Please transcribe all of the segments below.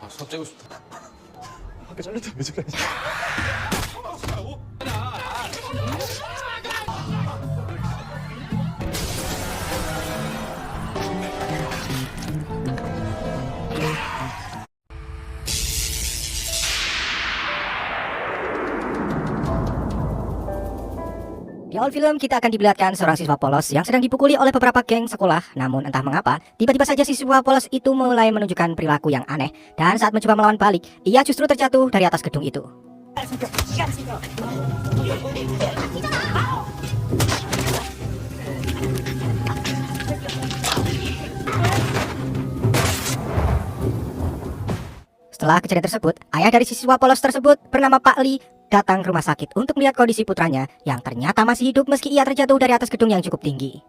아, 수업 째고 싶다. 학교 잘렸다 왜 저래? Di awal film kita akan diperlihatkan seorang siswa polos yang sedang dipukuli oleh beberapa geng sekolah. Namun entah mengapa, tiba-tiba saja siswa polos itu mulai menunjukkan perilaku yang aneh. Dan saat mencoba melawan balik, ia justru terjatuh dari atas gedung itu. Setelah kejadian tersebut, ayah dari siswa polos tersebut bernama Pak Li datang ke rumah sakit untuk melihat kondisi putranya yang ternyata masih hidup meski ia terjatuh dari atas gedung yang cukup tinggi.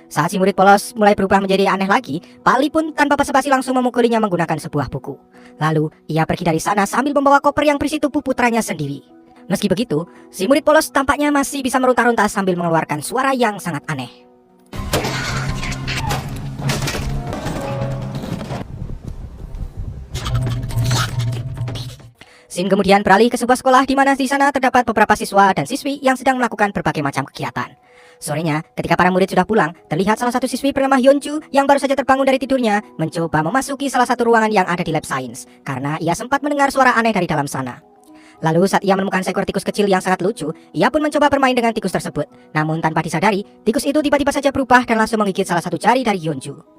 Saat si murid polos mulai berubah menjadi aneh lagi, Pak Li pun tanpa basa-basi langsung memukulinya menggunakan sebuah buku. Lalu, ia pergi dari sana sambil membawa koper yang berisi tubuh putranya sendiri. Meski begitu, si murid polos tampaknya masih bisa meronta-ronta sambil mengeluarkan suara yang sangat aneh. Scene kemudian beralih ke sebuah sekolah di mana di sana terdapat beberapa siswa dan siswi yang sedang melakukan berbagai macam kegiatan. Sorenya, ketika para murid sudah pulang, terlihat salah satu siswi bernama Hyunju yang baru saja terbangun dari tidurnya mencoba memasuki salah satu ruangan yang ada di lab sains karena ia sempat mendengar suara aneh dari dalam sana. Lalu saat ia menemukan seekor tikus kecil yang sangat lucu, ia pun mencoba bermain dengan tikus tersebut. Namun tanpa disadari, tikus itu tiba-tiba saja berubah dan langsung menggigit salah satu jari dari Hyunju.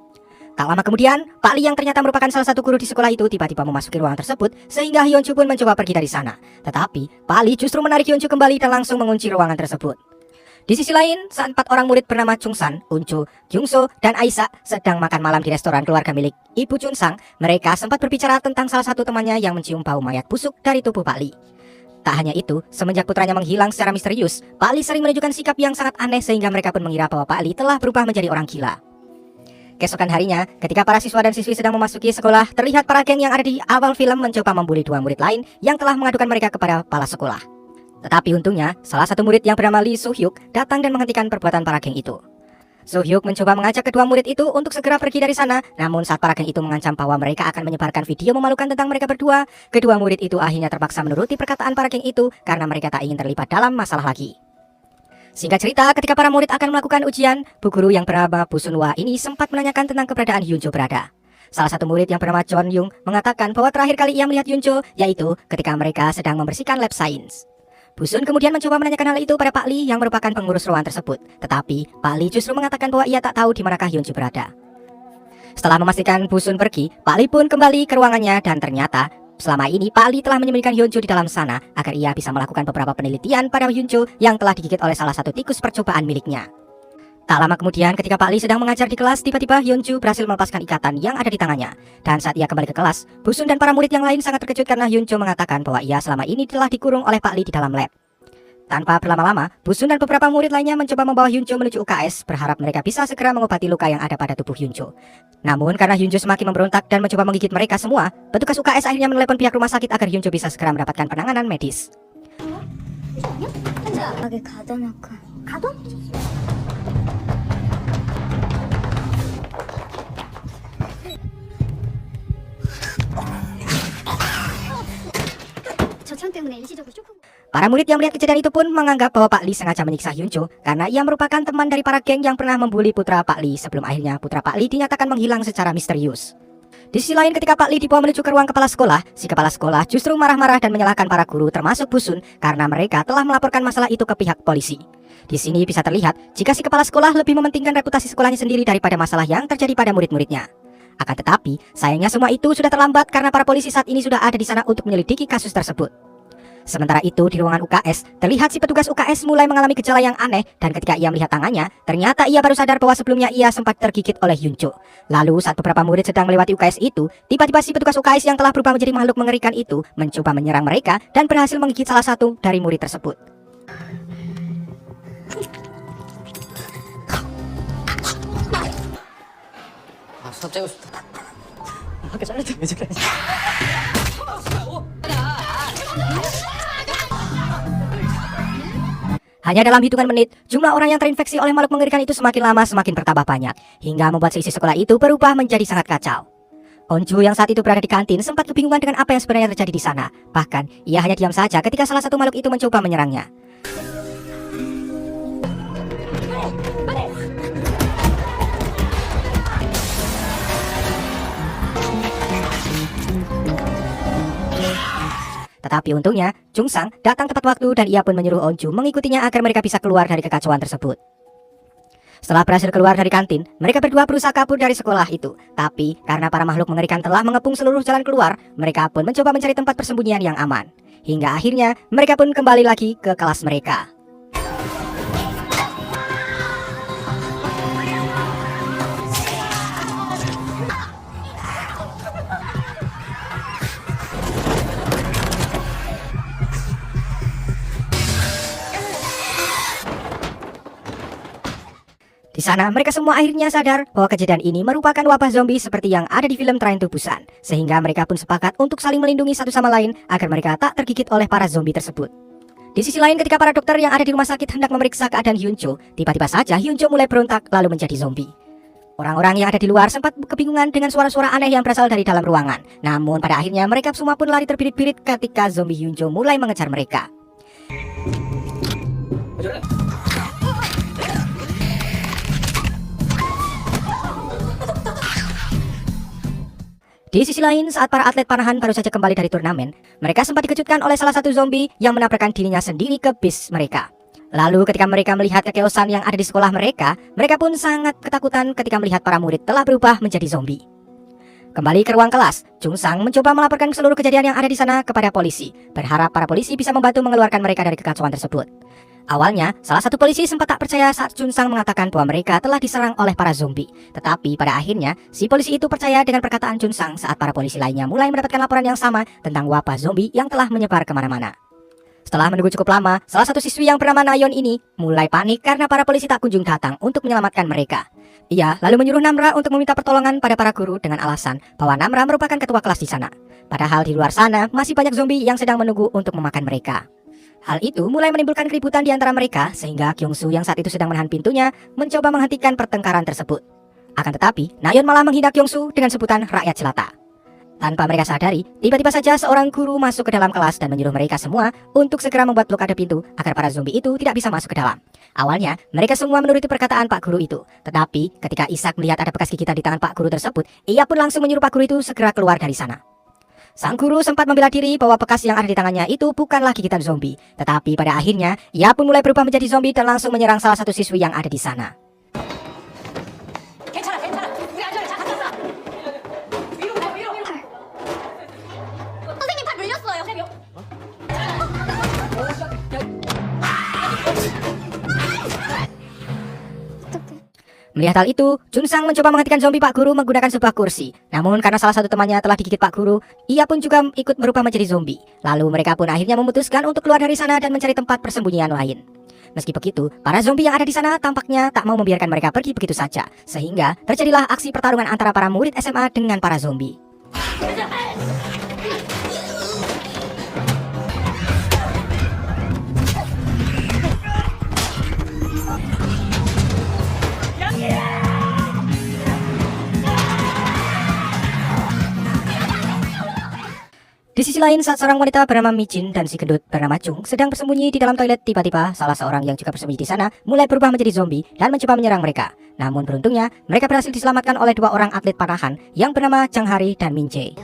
Tak lama kemudian, Pak Li yang ternyata merupakan salah satu guru di sekolah itu tiba-tiba memasuki ruangan tersebut sehingga Hyunju pun mencoba pergi dari sana. Tetapi, Pak Li justru menarik Hyunju kembali dan langsung mengunci ruangan tersebut. Di sisi lain, saat 4 orang murid bernama Chungsan, Uncho, Kyungso, dan Aisa sedang makan malam di restoran keluarga milik Ibu Chunsang, mereka sempat berbicara tentang salah satu temannya yang mencium bau mayat busuk dari tubuh Pak Li. Tak hanya itu, semenjak putranya menghilang secara misterius, Pak Li sering menunjukkan sikap yang sangat aneh sehingga mereka pun mengira bahwa Pak Li telah berubah menjadi orang gila. Keesokan harinya, ketika para siswa dan siswi sedang memasuki sekolah, terlihat para geng yang ada di awal film mencoba membuli 2 murid lain yang telah mengadukan mereka kepada kepala sekolah. Tetapi untungnya, salah satu murid yang bernama Lee So-hyuk datang dan menghentikan perbuatan para geng itu. So-hyuk mencoba mengajak kedua murid itu untuk segera pergi dari sana, namun saat para geng itu mengancam bahwa mereka akan menyebarkan video memalukan tentang mereka berdua, kedua murid itu akhirnya terpaksa menuruti perkataan para geng itu karena mereka tak ingin terlibat dalam masalah lagi. Singkat cerita, ketika para murid akan melakukan ujian, bu guru yang bernama Bu Sunwa ini sempat menanyakan tentang keberadaan Hyunjo berada. Salah satu murid yang bernama John Young mengatakan bahwa terakhir kali ia melihat Hyunjo, yaitu ketika mereka sedang membersihkan lab sains. Bu Sun kemudian mencoba menanyakan hal itu pada Pak Li yang merupakan pengurus ruangan tersebut. Tetapi, Pak Li justru mengatakan bahwa ia tak tahu di manakah Hyunjo berada. Setelah memastikan Bu Sun pergi, Pak Li pun kembali ke ruangannya dan ternyata selama ini, Pak Li telah menyembunyikan Hyunjo di dalam sana agar ia bisa melakukan beberapa penelitian pada Hyunjo yang telah digigit oleh salah satu tikus percobaan miliknya. Tak lama kemudian, ketika Pak Li sedang mengajar di kelas, tiba-tiba Hyunjo berhasil melepaskan ikatan yang ada di tangannya. Dan saat ia kembali ke kelas, Bu Sun dan para murid yang lain sangat terkejut karena Hyunjo mengatakan bahwa ia selama ini telah dikurung oleh Pak Li di dalam lab. Tanpa berlama-lama, Bu Sun dan beberapa murid lainnya mencoba membawa Hyunjo menuju UKS, berharap mereka bisa segera mengobati luka yang ada pada tubuh Hyunjo. Namun karena Hyunjo semakin memberontak dan mencoba menggigit mereka semua, petugas UKS akhirnya menelepon pihak rumah sakit agar Hyunjo bisa segera mendapatkan penanganan medis. Para murid yang melihat kejadian itu pun menganggap bahwa Pak Li sengaja menyiksa Hyunjo karena ia merupakan teman dari para geng yang pernah membuli putra Pak Li sebelum akhirnya putra Pak Li dinyatakan menghilang secara misterius. Di sisi lain, ketika Pak Li dibawa menuju ke ruang kepala sekolah, si kepala sekolah justru marah-marah dan menyalahkan para guru termasuk Bu Sun karena mereka telah melaporkan masalah itu ke pihak polisi. Di sini bisa terlihat jika si kepala sekolah lebih mementingkan reputasi sekolahnya sendiri daripada masalah yang terjadi pada murid-muridnya. Akan tetapi, sayangnya semua itu sudah terlambat karena para polisi saat ini sudah ada di sana untuk menyelidiki kasus tersebut. Sementara itu di ruangan UKS, terlihat si petugas UKS mulai mengalami gejala yang aneh dan ketika ia melihat tangannya, ternyata ia baru sadar bahwa sebelumnya ia sempat tergigit oleh Hyunjo. Lalu saat beberapa murid sedang melewati UKS itu, tiba-tiba si petugas UKS yang telah berubah menjadi makhluk mengerikan itu mencoba menyerang mereka dan berhasil menggigit salah satu dari murid tersebut. 아, 수업 째고 싶다. 학교 잘렸다 왜 저래? Hanya dalam hitungan menit, jumlah orang yang terinfeksi oleh makhluk mengerikan itu semakin lama semakin bertambah banyak, hingga membuat seisi sekolah itu berubah menjadi sangat kacau. Onju yang saat itu berada di kantin sempat kebingungan dengan apa yang sebenarnya terjadi di sana. Bahkan, ia hanya diam saja ketika salah satu makhluk itu mencoba menyerangnya. Tetapi untungnya, Jungsang datang tepat waktu dan ia pun menyuruh Onju mengikutinya agar mereka bisa keluar dari kekacauan tersebut. Setelah berhasil keluar dari kantin, mereka berdua berusaha kabur dari sekolah itu. Tapi, karena para makhluk mengerikan telah mengepung seluruh jalan keluar, mereka pun mencoba mencari tempat persembunyian yang aman. Hingga akhirnya, mereka pun kembali lagi ke kelas mereka. Di sana, mereka semua akhirnya sadar bahwa kejadian ini merupakan wabah zombie seperti yang ada di film Train to Busan. Sehingga mereka pun sepakat untuk saling melindungi satu sama lain agar mereka tak tergigit oleh para zombie tersebut. Di sisi lain, ketika para dokter yang ada di rumah sakit hendak memeriksa keadaan Hyuncho, tiba-tiba saja Hyuncho mulai berontak lalu menjadi zombie. Orang-orang yang ada di luar sempat kebingungan dengan suara-suara aneh yang berasal dari dalam ruangan. Namun pada akhirnya mereka semua pun lari terbirit-birit ketika zombie Hyuncho mulai mengejar mereka. Di sisi lain, saat para atlet panahan baru saja kembali dari turnamen, mereka sempat dikejutkan oleh salah satu zombie yang menabrakkan dirinya sendiri ke bis mereka. Lalu ketika mereka melihat kekeosan yang ada di sekolah mereka pun sangat ketakutan ketika melihat para murid telah berubah menjadi zombie. Kembali ke ruang kelas, Jungsang mencoba melaporkan seluruh kejadian yang ada di sana kepada polisi, berharap para polisi bisa membantu mengeluarkan mereka dari kekacauan tersebut. Awalnya, salah satu polisi sempat tak percaya saat Jungsang mengatakan bahwa mereka telah diserang oleh para zombie. Tetapi pada akhirnya, si polisi itu percaya dengan perkataan Jungsang saat para polisi lainnya mulai mendapatkan laporan yang sama tentang wabah zombie yang telah menyebar kemana-mana. Setelah menunggu cukup lama, salah satu siswi yang bernama Nayeon ini mulai panik karena para polisi tak kunjung datang untuk menyelamatkan mereka. Ia lalu menyuruh Namra untuk meminta pertolongan pada para guru dengan alasan bahwa Namra merupakan ketua kelas di sana. Padahal di luar sana masih banyak zombie yang sedang menunggu untuk memakan mereka. Hal itu mulai menimbulkan keributan di antara mereka sehingga Kyungsu yang saat itu sedang menahan pintunya mencoba menghentikan pertengkaran tersebut. Akan tetapi, Nayeon malah menghina Kyungsu dengan sebutan rakyat jelata. Tanpa mereka sadari, tiba-tiba saja seorang guru masuk ke dalam kelas dan menyuruh mereka semua untuk segera membuat blokade pintu agar para zombie itu tidak bisa masuk ke dalam. Awalnya, mereka semua menuruti perkataan Pak Guru itu. Tetapi, ketika Isak melihat ada bekas gigitan di tangan Pak Guru tersebut, ia pun langsung menyuruh Pak Guru itu segera keluar dari sana. Sang guru sempat membela diri bahwa bekas yang ada di tangannya itu bukanlah gigitan zombie. Tetapi pada akhirnya, ia pun mulai berubah menjadi zombie dan langsung menyerang salah satu siswi yang ada di sana. Melihat hal itu, Jungsang mencoba menghentikan zombie Pak Guru menggunakan sebuah kursi. Namun karena salah satu temannya telah digigit Pak Guru, ia pun juga ikut berubah menjadi zombie. Lalu mereka pun akhirnya memutuskan untuk keluar dari sana dan mencari tempat persembunyian lain. Meski begitu, para zombie yang ada di sana tampaknya tak mau membiarkan mereka pergi begitu saja. Sehingga terjadilah aksi pertarungan antara para murid SMA dengan para zombie. Di sisi lain, saat seorang wanita bernama Mijin dan si gendut bernama Chung sedang bersembunyi di dalam toilet, tiba-tiba salah seorang yang juga bersembunyi di sana mulai berubah menjadi zombie dan mencoba menyerang mereka. Namun beruntungnya, mereka berhasil diselamatkan oleh dua orang atlet panahan yang bernama Chang Hari dan Min Jae.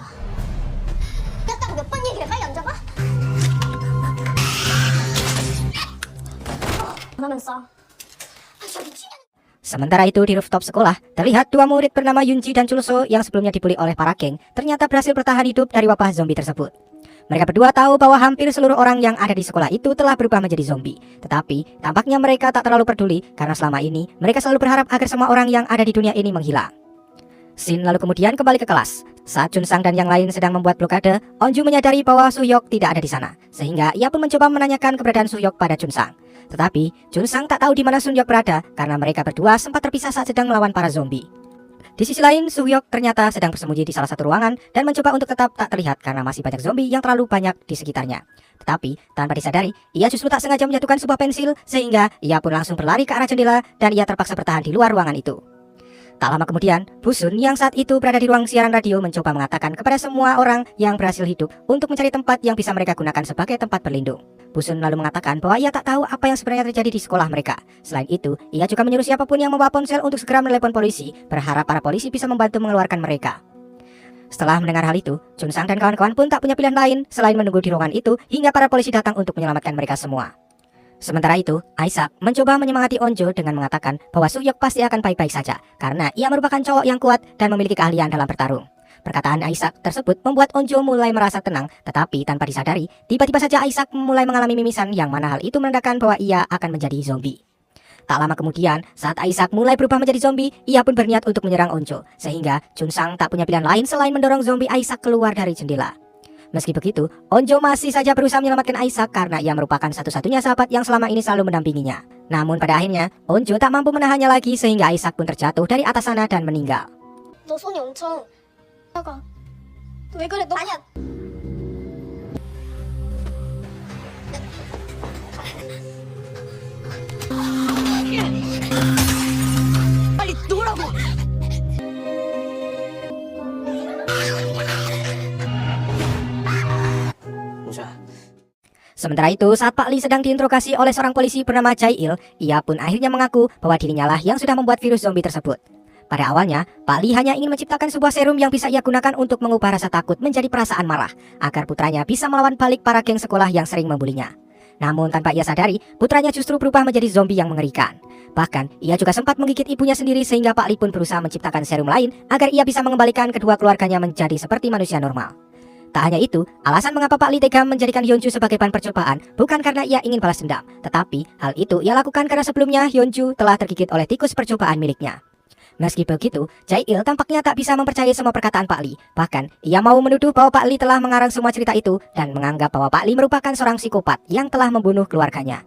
Sementara itu di rooftop sekolah, terlihat dua murid bernama Yunji dan Chulso yang sebelumnya dibully oleh para geng, ternyata berhasil bertahan hidup dari wabah zombie tersebut. Mereka berdua tahu bahwa hampir seluruh orang yang ada di sekolah itu telah berubah menjadi zombie. Tetapi, tampaknya mereka tak terlalu peduli karena selama ini mereka selalu berharap agar semua orang yang ada di dunia ini menghilang. Shin lalu kemudian kembali ke kelas. Saat Junsang dan yang lain sedang membuat blokade, Onju menyadari bahwa Suyok tidak ada di sana. Sehingga ia pun mencoba menanyakan keberadaan Suyok pada Junsang. Tetapi, Junsang tak tahu di mana Sunyok berada karena mereka berdua sempat terpisah saat sedang melawan para zombie. Di sisi lain, Soo-hyuk ternyata sedang bersembunyi di salah satu ruangan dan mencoba untuk tetap tak terlihat karena masih banyak zombie yang terlalu banyak di sekitarnya. Tetapi, tanpa disadari, ia justru tak sengaja menjatuhkan sebuah pensil sehingga ia pun langsung berlari ke arah jendela dan ia terpaksa bertahan di luar ruangan itu. Tak lama kemudian, Busun yang saat itu berada di ruang siaran radio mencoba mengatakan kepada semua orang yang berhasil hidup untuk mencari tempat yang bisa mereka gunakan sebagai tempat berlindung. Busun lalu mengatakan bahwa ia tak tahu apa yang sebenarnya terjadi di sekolah mereka. Selain itu, ia juga menyuruh siapapun yang membawa ponsel untuk segera menelepon polisi, berharap para polisi bisa membantu mengeluarkan mereka. Setelah mendengar hal itu, Chun-sang dan kawan-kawan pun tak punya pilihan lain selain menunggu di ruangan itu hingga para polisi datang untuk menyelamatkan mereka semua. Sementara itu, Isaac mencoba menyemangati Onjo dengan mengatakan bahwa Soo-hyuk pasti akan baik-baik saja karena ia merupakan cowok yang kuat dan memiliki keahlian dalam bertarung. Perkataan Isaac tersebut membuat Onjo mulai merasa tenang, tetapi tanpa disadari, tiba-tiba saja Isaac mulai mengalami mimisan yang mana hal itu menandakan bahwa ia akan menjadi zombie. Tak lama kemudian, saat Isaac mulai berubah menjadi zombie, ia pun berniat untuk menyerang Onjo, sehingga Chun-sang tak punya pilihan lain selain mendorong zombie Isaac keluar dari jendela. Meski begitu, Onjo masih saja berusaha menyelamatkan Isaac karena ia merupakan satu-satunya sahabat yang selama ini selalu mendampinginya. Namun pada akhirnya, Onjo tak mampu menahannya lagi sehingga Isaac pun terjatuh dari atas sana dan meninggal. 너 손이 엄청 작아. 왜 그래? 너 아니야. 빨리 놓으라고. Musa. Sementara itu, saat Pak Lee sedang diinterogasi oleh seorang polisi bernama Jae-il, ia pun akhirnya mengaku bahwa dirinya lah yang sudah membuat virus zombie tersebut. Pada awalnya, Pak Lee hanya ingin menciptakan sebuah serum yang bisa ia gunakan untuk mengubah rasa takut menjadi perasaan marah, agar putranya bisa melawan balik para geng sekolah yang sering membulinya. Namun tanpa ia sadari, putranya justru berubah menjadi zombie yang mengerikan. Bahkan, ia juga sempat menggigit ibunya sendiri sehingga Pak Lee pun berusaha menciptakan serum lain agar ia bisa mengembalikan kedua keluarganya menjadi seperti manusia normal. Tak hanya itu, alasan mengapa Pak Lee tega menjadikan Hyunju sebagai bahan percobaan bukan karena ia ingin balas dendam, tetapi hal itu ia lakukan karena sebelumnya Hyunju telah tergigit oleh tikus percobaan miliknya. Meski begitu, Jae-il tampaknya tak bisa mempercayai semua perkataan Pak Lee. Bahkan, ia mau menuduh bahwa Pak Lee telah mengarang semua cerita itu dan menganggap bahwa Pak Lee merupakan seorang psikopat yang telah membunuh keluarganya.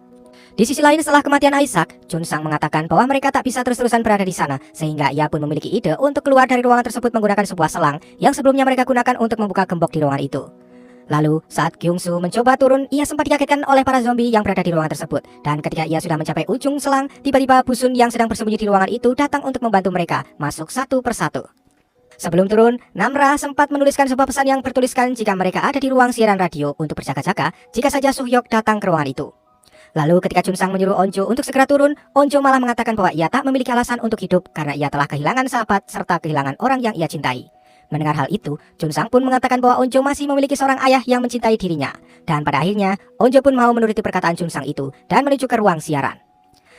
Di sisi lain, setelah kematian Isaac, Chun-sang mengatakan bahwa mereka tak bisa terus-terusan berada di sana, sehingga ia pun memiliki ide untuk keluar dari ruangan tersebut menggunakan sebuah selang yang sebelumnya mereka gunakan untuk membuka gembok di ruangan itu. Lalu, saat Kyung-soo mencoba turun, ia sempat dikagetkan oleh para zombie yang berada di ruangan tersebut. Dan ketika ia sudah mencapai ujung selang, tiba-tiba Busun yang sedang bersembunyi di ruangan itu datang untuk membantu mereka masuk satu persatu. Sebelum turun, Namra sempat menuliskan sebuah pesan yang bertuliskan jika mereka ada di ruang siaran radio untuk berjaga-jaga jika saja Soo-hyuk datang ke ruangan itu. Lalu ketika Chun-sang menyuruh Onjo untuk segera turun, Onjo malah mengatakan bahwa ia tak memiliki alasan untuk hidup karena ia telah kehilangan sahabat serta kehilangan orang yang ia cintai. Mendengar hal itu, Chun-sang pun mengatakan bahwa Onjo masih memiliki seorang ayah yang mencintai dirinya. Dan pada akhirnya, Onjo pun mau menuruti perkataan Chun-sang itu dan menuju ke ruang siaran.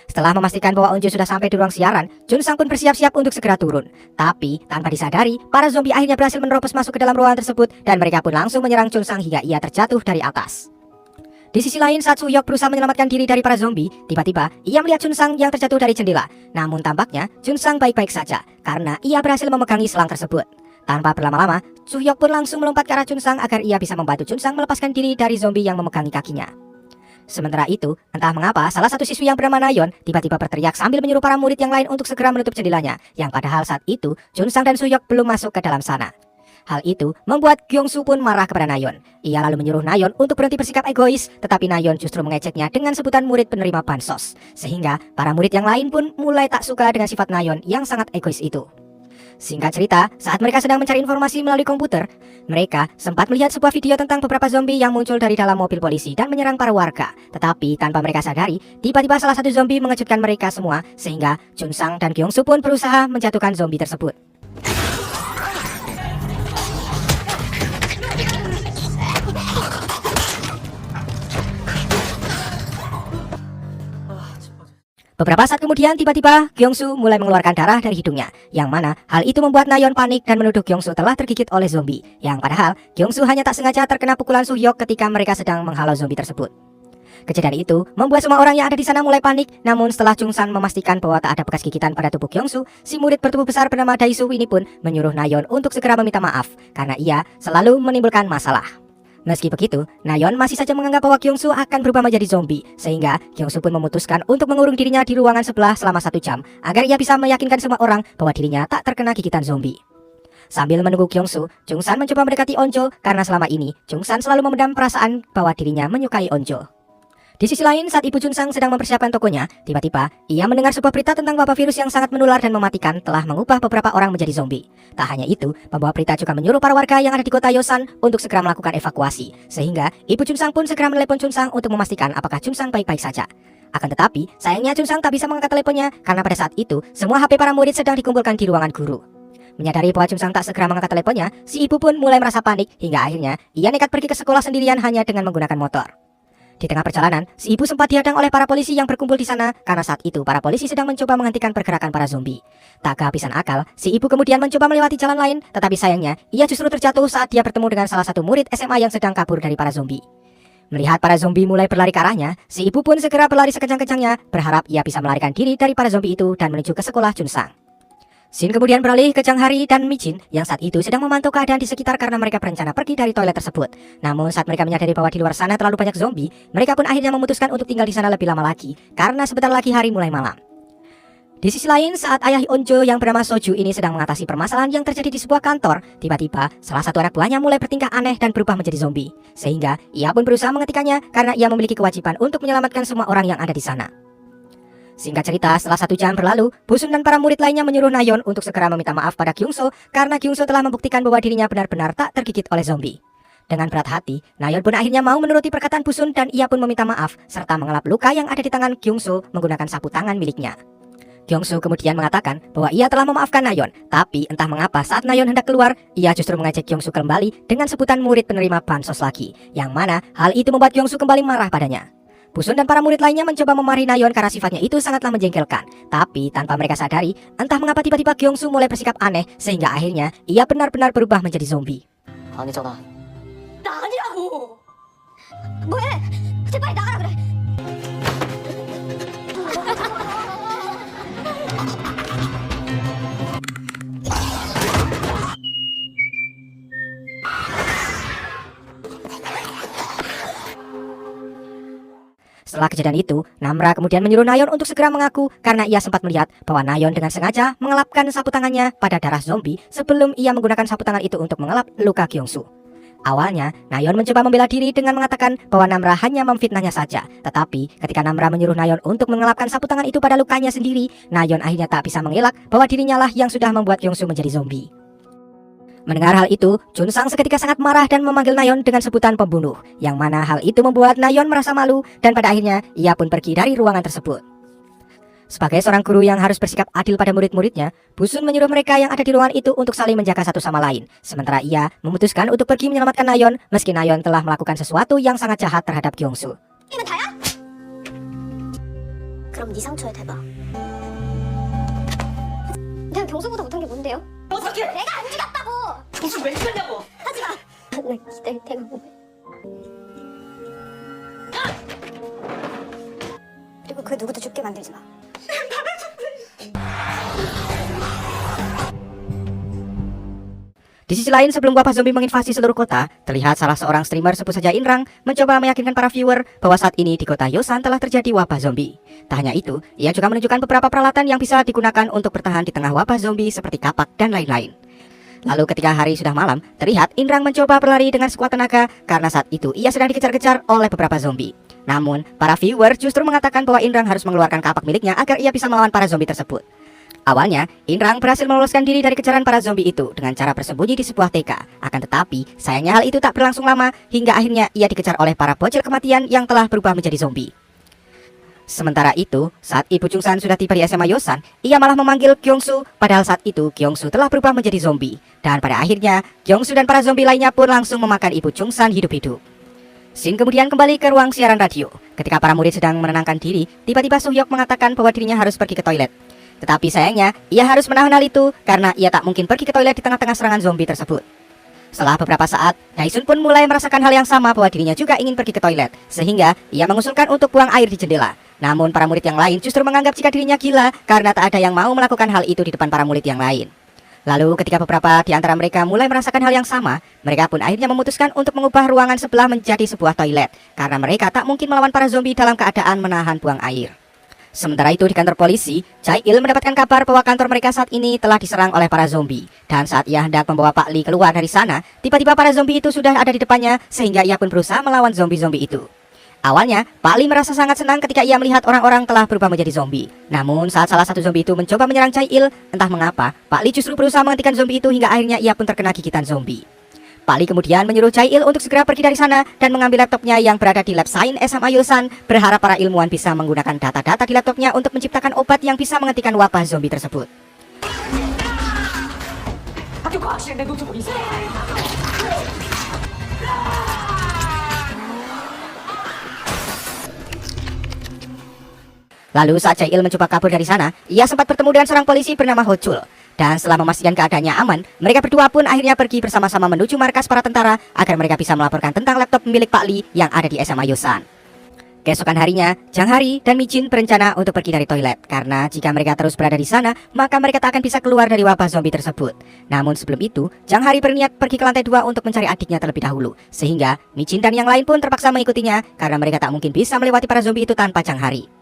Setelah memastikan bahwa Onjo sudah sampai di ruang siaran, Chun-sang pun bersiap-siap untuk segera turun. Tapi, tanpa disadari, para zombie akhirnya berhasil menerobos masuk ke dalam ruangan tersebut dan mereka pun langsung menyerang Chun-sang hingga ia terjatuh dari atas. Di sisi lain, saat Soo-hyuk berusaha menyelamatkan diri dari para zombie, tiba-tiba ia melihat Chun-sang yang terjatuh dari jendela. Namun tampaknya Chun-sang baik-baik saja karena ia berhasil memegangi selang tersebut. Tanpa berlama-lama, Soo-hyuk pun langsung melompat ke arah Chun-sang agar ia bisa membantu Chun-sang melepaskan diri dari zombie yang memegangi kakinya. Sementara itu, entah mengapa salah satu siswi yang bernama Nayeon tiba-tiba berteriak sambil menyuruh para murid yang lain untuk segera menutup jendelanya, yang padahal saat itu Chun-sang dan Soo-hyuk belum masuk ke dalam sana. Hal itu membuat Kyung-soo pun marah kepada Nayeon. Ia lalu menyuruh Nayeon untuk berhenti bersikap egois, tetapi Nayeon justru mengejeknya dengan sebutan murid penerima bansos. Sehingga para murid yang lain pun mulai tak suka dengan sifat Nayeon yang sangat egois itu. Singkat cerita, saat mereka sedang mencari informasi melalui komputer, mereka sempat melihat sebuah video tentang beberapa zombie yang muncul dari dalam mobil polisi dan menyerang para warga. Tetapi tanpa mereka sadari, tiba-tiba salah satu zombie mengejutkan mereka semua, sehingga Chun-sang dan Kyung-soo pun berusaha menjatuhkan zombie tersebut. Beberapa saat kemudian tiba-tiba Kyung-soo mulai mengeluarkan darah dari hidungnya, yang mana hal itu membuat Nayeon panik dan menuduh Kyung-soo telah tergigit oleh zombie, yang padahal Kyung-soo hanya tak sengaja terkena pukulan Soo-hyuk ketika mereka sedang menghalau zombie tersebut. Kejadian itu membuat semua orang yang ada di sana mulai panik, namun setelah Chung-san memastikan bahwa tak ada bekas gigitan pada tubuh Kyung-soo, si murid bertubuh besar bernama Dae-soo ini pun menyuruh Nayeon untuk segera meminta maaf karena ia selalu menimbulkan masalah. Meski begitu, Nayeon masih saja menganggap bahwa Kyungsu akan berubah menjadi zombie, sehingga Kyungsu pun memutuskan untuk mengurung dirinya di ruangan sebelah selama 1 jam, agar ia bisa meyakinkan semua orang bahwa dirinya tak terkena gigitan zombie. Sambil menunggu Kyungsu, Jungsan mencoba mendekati Onjo karena selama ini Jungsan selalu memendam perasaan bahwa dirinya menyukai Onjo. Di sisi lain, saat Ibu Junsang sedang mempersiapkan tokonya, tiba-tiba ia mendengar sebuah berita tentang wabah virus yang sangat menular dan mematikan telah mengubah beberapa orang menjadi zombie. Tak hanya itu, pembawa berita juga menyuruh para warga yang ada di kota Yosan untuk segera melakukan evakuasi, sehingga Ibu Junsang pun segera menelepon Junsang untuk memastikan apakah Junsang baik-baik saja. Akan tetapi, sayangnya Junsang tak bisa mengangkat teleponnya karena pada saat itu semua HP para murid sedang dikumpulkan di ruangan guru. Menyadari bahwa Junsang tak segera mengangkat teleponnya, si ibu pun mulai merasa panik hingga akhirnya ia nekat pergi ke sekolah sendirian hanya dengan menggunakan motor. Di tengah perjalanan, si ibu sempat dihadang oleh para polisi yang berkumpul di sana karena saat itu para polisi sedang mencoba menghentikan pergerakan para zombie. Tak kehabisan akal, si ibu kemudian mencoba melewati jalan lain, tetapi sayangnya ia justru terjatuh saat dia bertemu dengan salah satu murid SMA yang sedang kabur dari para zombie. Melihat para zombie mulai berlari ke arahnya, si ibu pun segera berlari sekencang-kencangnya, berharap ia bisa melarikan diri dari para zombie itu dan menuju ke sekolah Junsang. Scene kemudian beralih ke Jang Hari dan Mijin yang saat itu sedang memantau keadaan di sekitar karena mereka berencana pergi dari toilet tersebut. Namun saat mereka menyadari bahwa di luar sana terlalu banyak zombie, mereka pun akhirnya memutuskan untuk tinggal di sana lebih lama lagi karena sebentar lagi hari mulai malam. Di sisi lain, saat ayah Onjo yang bernama Soju ini sedang mengatasi permasalahan yang terjadi di sebuah kantor, tiba-tiba salah satu anak buahnya mulai bertingkah aneh dan berubah menjadi zombie. Sehingga ia pun berusaha menghentikannya karena ia memiliki kewajiban untuk menyelamatkan semua orang yang ada di sana. Singkat cerita, setelah 1 jam berlalu, Busun dan para murid lainnya menyuruh Nayeon untuk segera meminta maaf pada Kyungso karena Kyungso telah membuktikan bahwa dirinya benar-benar tak tergigit oleh zombie. Dengan berat hati, Nayeon pun akhirnya mau menuruti perkataan Busun dan ia pun meminta maaf serta mengelap luka yang ada di tangan Kyungso menggunakan sapu tangan miliknya. Kyungso kemudian mengatakan bahwa ia telah memaafkan Nayeon, tapi entah mengapa saat Nayeon hendak keluar, ia justru mengajak Kyungso kembali dengan sebutan murid penerima bansos lagi, yang mana hal itu membuat Kyungso kembali marah padanya. Busun dan para murid lainnya mencoba memarahi Nayeon karena sifatnya itu sangatlah menjengkelkan. Tapi tanpa mereka sadari, entah mengapa tiba-tiba Kyungsu mulai bersikap aneh sehingga akhirnya ia benar-benar berubah menjadi zombie. 아니잖아. 나 아니라고. 뭐해? 제발 나가라 그래. Setelah kejadian itu, Namra kemudian menyuruh Nayeon untuk segera mengaku karena ia sempat melihat bahwa Nayeon dengan sengaja mengelapkan sapu tangannya pada darah zombie sebelum ia menggunakan sapu tangan itu untuk mengelap luka Kyungsu. Awalnya, Nayeon mencoba membela diri dengan mengatakan bahwa Namra hanya memfitnahnya saja. Tetapi, ketika Namra menyuruh Nayeon untuk mengelapkan sapu tangan itu pada lukanya sendiri, Nayeon akhirnya tak bisa mengelak bahwa dirinya lah yang sudah membuat Kyungsu menjadi zombie. Mendengar hal itu, Junsang seketika sangat marah dan memanggil Nayeon dengan sebutan pembunuh, yang mana hal itu membuat Nayeon merasa malu dan pada akhirnya ia pun pergi dari ruangan tersebut. Sebagai seorang guru yang harus bersikap adil pada murid-muridnya, Busun menyuruh mereka yang ada di ruangan itu untuk saling menjaga satu sama lain, sementara ia memutuskan untuk pergi menyelamatkan Nayeon meski Nayeon telah melakukan sesuatu yang sangat jahat terhadap Kyungsu. 이건 다야? 그럼 네 상처에 대봐. 내가 경수보다 못한 게 뭔데요? 어떻게? 내가 안 죽였다고! 무슨 왜 죽였냐고? 하지마! 나 기다릴 테가 뭐해? 그리고 그 누구도 죽게 만들지 마. Di sisi lain, sebelum wabah zombie menginvasi seluruh kota, terlihat salah seorang streamer sebut saja Inrang mencoba meyakinkan para viewer bahwa saat ini di kota Yosan telah terjadi wabah zombie. Tak hanya itu, ia juga menunjukkan beberapa peralatan yang bisa digunakan untuk bertahan di tengah wabah zombie seperti kapak dan lain-lain. Lalu ketika hari sudah malam, terlihat Inrang mencoba berlari dengan sekuat tenaga karena saat itu ia sedang dikejar-kejar oleh beberapa zombie. Namun, para viewer justru mengatakan bahwa Inrang harus mengeluarkan kapak miliknya agar ia bisa melawan para zombie tersebut. Awalnya, Inrang berhasil meloloskan diri dari kejaran para zombie itu dengan cara bersembunyi di sebuah TK. Akan tetapi, sayangnya hal itu tak berlangsung lama hingga akhirnya ia dikejar oleh para bocil kematian yang telah berubah menjadi zombie. Sementara itu, saat Ibu Jungsan sudah tiba di SMA Yosan, ia malah memanggil Kyungsu, padahal saat itu Kyungsu telah berubah menjadi zombie. Dan pada akhirnya, Kyungsu dan para zombie lainnya pun langsung memakan Ibu Jungsan hidup-hidup. Scene kemudian kembali ke ruang siaran radio. Ketika para murid sedang menenangkan diri, tiba-tiba Suhyok mengatakan bahwa dirinya harus pergi ke toilet. Tetapi sayangnya, ia harus menahan hal itu karena ia tak mungkin pergi ke toilet di tengah-tengah serangan zombie tersebut. Setelah beberapa saat, Daesun pun mulai merasakan hal yang sama bahwa dirinya juga ingin pergi ke toilet, sehingga ia mengusulkan untuk buang air di jendela. Namun para murid yang lain justru menganggap jika dirinya gila karena tak ada yang mau melakukan hal itu di depan para murid yang lain. Lalu ketika beberapa di antara mereka mulai merasakan hal yang sama, mereka pun akhirnya memutuskan untuk mengubah ruangan sebelah menjadi sebuah toilet, karena mereka tak mungkin melawan para zombie dalam keadaan menahan buang air. Sementara itu di kantor polisi, Chae-il mendapatkan kabar bahwa kantor mereka saat ini telah diserang oleh para zombie. Dan saat ia hendak membawa Pak Lee keluar dari sana, tiba-tiba para zombie itu sudah ada di depannya, sehingga ia pun berusaha melawan zombie-zombie itu. Awalnya, Pak Lee merasa sangat senang ketika ia melihat orang-orang telah berubah menjadi zombie. Namun, saat salah satu zombie itu mencoba menyerang Chae-il, entah mengapa, Pak Lee justru berusaha menghentikan zombie itu hingga akhirnya ia pun terkena gigitan zombie. Pak Lee kemudian menyuruh Chae-il untuk segera pergi dari sana dan mengambil laptopnya yang berada di lab Sains SMA Yosan, berharap para ilmuwan bisa menggunakan data-data di laptopnya untuk menciptakan obat yang bisa menghentikan wabah zombie tersebut. Lalu saat Chae-il mencoba kabur dari sana, ia sempat bertemu dengan seorang polisi bernama Ho Chul. Dan setelah memastikan keadaannya aman, mereka berdua pun akhirnya pergi bersama-sama menuju markas para tentara agar mereka bisa melaporkan tentang laptop milik Pak Lee yang ada di SMA Yosan. Keesokan harinya, Jang Hari dan Mi Jin berencana untuk pergi dari toilet, karena jika mereka terus berada di sana, maka mereka tak akan bisa keluar dari wabah zombie tersebut. Namun sebelum itu, Jang Hari berniat pergi ke lantai 2 untuk mencari adiknya terlebih dahulu, sehingga Mi Jin dan yang lain pun terpaksa mengikutinya karena mereka tak mungkin bisa melewati para zombie itu tanpa Jang Hari.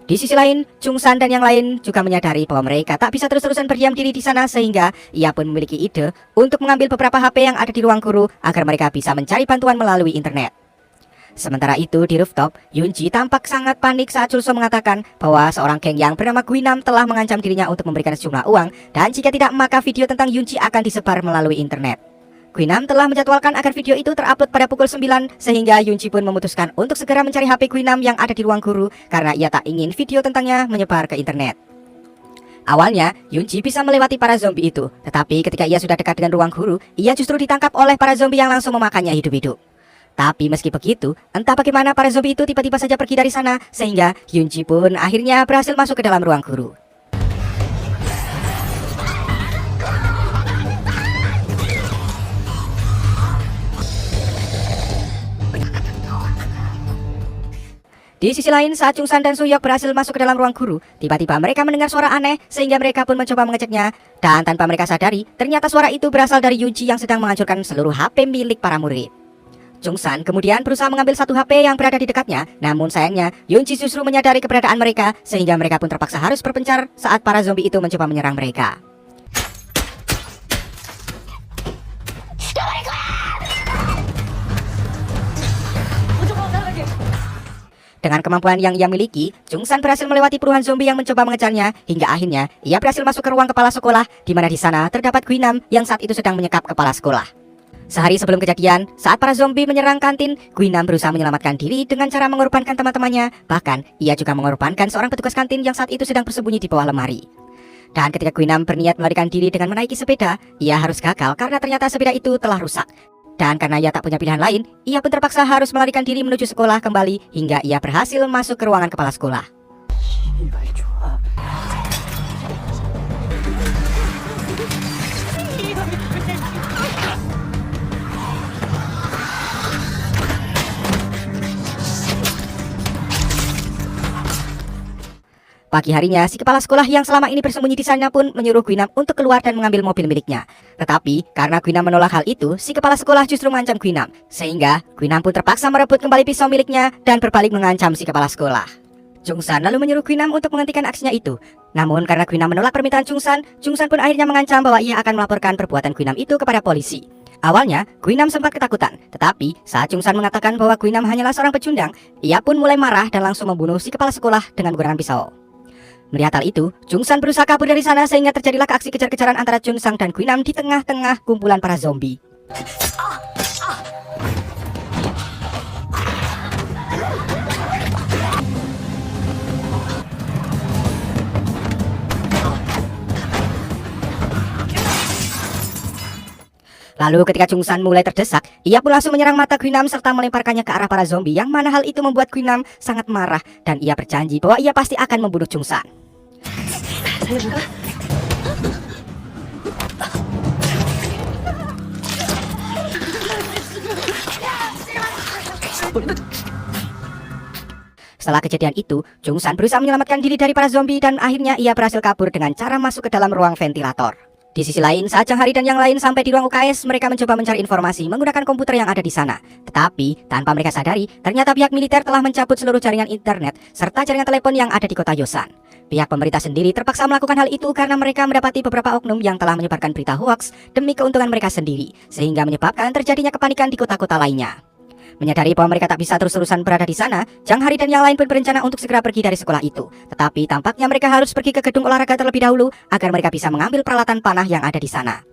Di sisi lain, Chung San dan yang lain juga menyadari bahwa mereka tak bisa terus-terusan berdiam diri di sana, sehingga ia pun memiliki ide untuk mengambil beberapa HP yang ada di ruang guru agar mereka bisa mencari bantuan melalui internet. Sementara itu di rooftop, Yunji tampak sangat panik saat Chulso mengatakan bahwa seorang geng yang bernama Guinam telah mengancam dirinya untuk memberikan sejumlah uang, dan jika tidak maka video tentang Yunji akan disebar melalui internet. Guinam telah menjadwalkan agar video itu terupload pada pukul 9, sehingga Yunji pun memutuskan untuk segera mencari HP Guinam yang ada di ruang guru karena ia tak ingin video tentangnya menyebar ke internet. Awalnya, Yunji bisa melewati para zombie itu, tetapi ketika ia sudah dekat dengan ruang guru, ia justru ditangkap oleh para zombie yang langsung memakannya hidup-hidup. Tapi meski begitu, entah bagaimana para zombie itu tiba-tiba saja pergi dari sana, sehingga Yunji pun akhirnya berhasil masuk ke dalam ruang guru. Di sisi lain, saat Chung San dan Suyok berhasil masuk ke dalam ruang guru, tiba-tiba mereka mendengar suara aneh sehingga mereka pun mencoba mengeceknya. Dan tanpa mereka sadari, ternyata suara itu berasal dari Yunji yang sedang menghancurkan seluruh HP milik para murid. Chung San kemudian berusaha mengambil satu HP yang berada di dekatnya, namun sayangnya Yunji justru menyadari keberadaan mereka sehingga mereka pun terpaksa harus berpencar saat para zombie itu mencoba menyerang mereka. Dengan kemampuan yang ia miliki, Chung San berhasil melewati puluhan zombie yang mencoba mengejarnya hingga akhirnya ia berhasil masuk ke ruang kepala sekolah, di mana di sana terdapat Guinam yang saat itu sedang menyekap kepala sekolah. Sehari sebelum kejadian, saat para zombie menyerang kantin, Guinam berusaha menyelamatkan diri dengan cara mengorbankan teman-temannya. Bahkan, ia juga mengorbankan seorang petugas kantin yang saat itu sedang bersembunyi di bawah lemari. Dan ketika Guinam berniat melarikan diri dengan menaiki sepeda, ia harus gagal karena ternyata sepeda itu telah rusak. Dan karena ia tak punya pilihan lain, ia pun terpaksa harus melarikan diri menuju sekolah kembali hingga ia berhasil masuk ke ruangan kepala sekolah. Pagi harinya, si kepala sekolah yang selama ini bersembunyi di sana pun menyuruh Guinam untuk keluar dan mengambil mobil miliknya. Tetapi, karena Guinam menolak hal itu, si kepala sekolah justru mengancam Guinam. Sehingga, Guinam pun terpaksa merebut kembali pisau miliknya dan berbalik mengancam si kepala sekolah. Chung San lalu menyuruh Guinam untuk menghentikan aksinya itu. Namun, karena Guinam menolak permintaan Chung San pun akhirnya mengancam bahwa ia akan melaporkan perbuatan Guinam itu kepada polisi. Awalnya, Guinam sempat ketakutan, tetapi saat Chung San mengatakan bahwa Guinam hanyalah seorang pecundang, ia pun mulai marah dan langsung membunuh si kepala sekolah dengan menggunakan pisau. Melihat hal itu, Chung San berusaha kabur dari sana sehingga terjadilah aksi kejar-kejaran antara Chung San dan Guinam di tengah-tengah kumpulan para zombie. Lalu ketika Chung San mulai terdesak, ia pun langsung menyerang mata Guinam serta melemparkannya ke arah para zombie, yang mana hal itu membuat Guinam sangat marah dan ia berjanji bahwa ia pasti akan membunuh Chung San. Setelah kejadian itu, Chung San berusaha menyelamatkan diri dari para zombie dan akhirnya ia berhasil kabur dengan cara masuk ke dalam ruang ventilator. Di sisi lain, saat Chang Hari dan yang lain sampai di ruang UKS, mereka mencoba mencari informasi menggunakan komputer yang ada di sana. Tetapi, tanpa mereka sadari, ternyata pihak militer telah mencabut seluruh jaringan internet serta jaringan telepon yang ada di kota Yosan. Pihak pemerintah sendiri terpaksa melakukan hal itu karena mereka mendapati beberapa oknum yang telah menyebarkan berita hoaks demi keuntungan mereka sendiri, sehingga menyebabkan terjadinya kepanikan di kota-kota lainnya. Menyadari bahwa mereka tak bisa terus-terusan berada di sana, Chang Hari dan yang lain pun berencana untuk segera pergi dari sekolah itu. Tetapi tampaknya mereka harus pergi ke gedung olahraga terlebih dahulu agar mereka bisa mengambil peralatan panah yang ada di sana.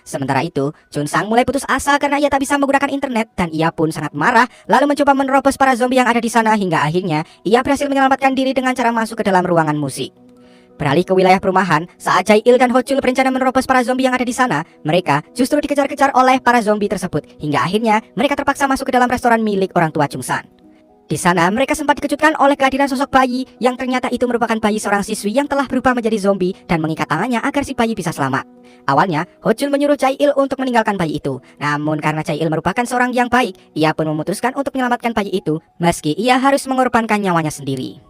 Sementara itu, Chun Sang mulai putus asa karena ia tak bisa menggunakan internet dan ia pun sangat marah lalu mencoba menerobos para zombie yang ada di sana hingga akhirnya ia berhasil menyelamatkan diri dengan cara masuk ke dalam ruangan musik. Beralih ke wilayah perumahan, saat Jae Il dan Ho Chul berencana menerobos para zombie yang ada di sana, mereka justru dikejar-kejar oleh para zombie tersebut hingga akhirnya mereka terpaksa masuk ke dalam restoran milik orang tua Chung San. Di sana mereka sempat dikejutkan oleh kehadiran sosok bayi yang ternyata itu merupakan bayi seorang siswi yang telah berubah menjadi zombie dan mengikat tangannya agar si bayi bisa selamat. Awalnya, Ho Chul menyuruh Jae Il untuk meninggalkan bayi itu. Namun karena Jae Il merupakan seorang yang baik, ia pun memutuskan untuk menyelamatkan bayi itu meski ia harus mengorbankan nyawanya sendiri.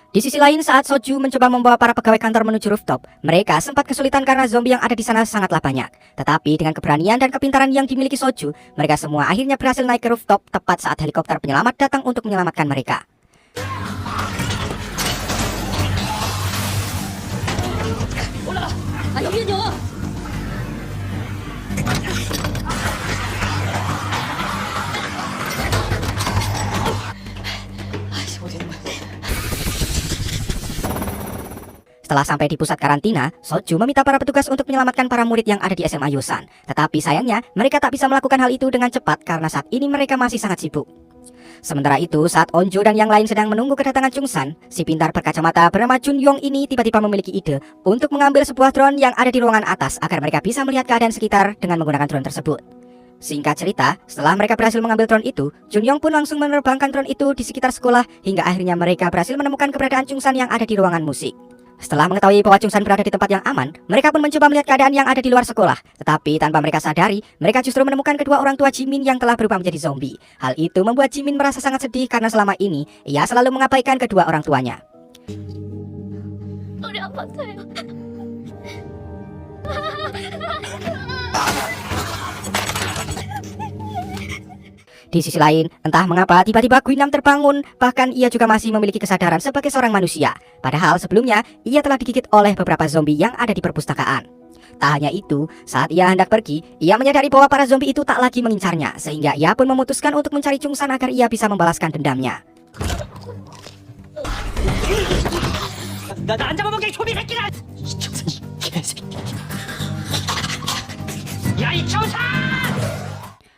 Di sisi lain, saat Soju mencoba membawa para pegawai kantor menuju rooftop, mereka sempat kesulitan karena zombie yang ada di sana sangatlah banyak. Tetapi dengan keberanian dan kepintaran yang dimiliki Soju, mereka semua akhirnya berhasil naik ke rooftop tepat saat helikopter penyelamat datang untuk menyelamatkan mereka. Setelah sampai di pusat karantina, Soju meminta para petugas untuk menyelamatkan para murid yang ada di SMA Yosan. Tetapi sayangnya, mereka tak bisa melakukan hal itu dengan cepat karena saat ini mereka masih sangat sibuk. Sementara itu, saat Onjo dan yang lain sedang menunggu kedatangan Chung San, si pintar berkacamata bernama Chun Yong ini tiba-tiba memiliki ide untuk mengambil sebuah drone yang ada di ruangan atas agar mereka bisa melihat keadaan sekitar dengan menggunakan drone tersebut. Singkat cerita, setelah mereka berhasil mengambil drone itu, Chun Yong pun langsung menerbangkan drone itu di sekitar sekolah hingga akhirnya mereka berhasil menemukan keberadaan Chung San yang ada di ruangan musik. Setelah mengetahui bahwa Chung San berada di tempat yang aman, mereka pun mencoba melihat keadaan yang ada di luar sekolah. Tetapi tanpa mereka sadari, mereka justru menemukan kedua orang tua Jimin yang telah berubah menjadi zombie. Hal itu membuat Jimin merasa sangat sedih karena selama ini ia selalu mengabaikan kedua orang tuanya. 우리 아팠어요. Di sisi lain, entah mengapa tiba-tiba Guinam terbangun, bahkan ia juga masih memiliki kesadaran sebagai seorang manusia. Padahal sebelumnya, ia telah digigit oleh beberapa zombie yang ada di perpustakaan. Tak hanya itu, saat ia hendak pergi, ia menyadari bahwa para zombie itu tak lagi mengincarnya, sehingga ia pun memutuskan untuk mencari Chung San agar ia bisa membalaskan dendamnya. 나 안 잡아먹게 초비 새끼가! 이 개새끼. 야, 이 청산!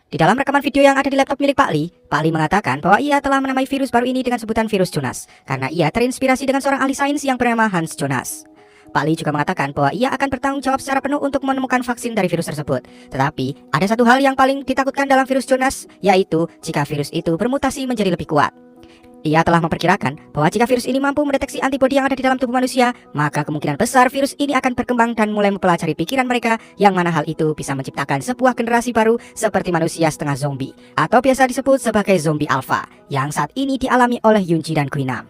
Di dalam rekaman video yang ada di laptop milik Pak Li mengatakan bahwa ia telah menamai virus baru ini dengan sebutan virus Jonas, karena ia terinspirasi dengan seorang ahli sains yang bernama Hans Jonas. Pak Li juga mengatakan bahwa ia akan bertanggung jawab secara penuh untuk menemukan vaksin dari virus tersebut. Tetapi, ada satu hal yang paling ditakutkan dalam virus Jonas, yaitu jika virus itu bermutasi menjadi lebih kuat. Ia telah memperkirakan bahwa jika virus ini mampu mendeteksi antibodi yang ada di dalam tubuh manusia, maka kemungkinan besar virus ini akan berkembang dan mulai mempelajari pikiran mereka, yang mana hal itu bisa menciptakan sebuah generasi baru seperti manusia setengah zombie, atau biasa disebut sebagai zombie alpha, yang saat ini dialami oleh Yunji dan Guinam.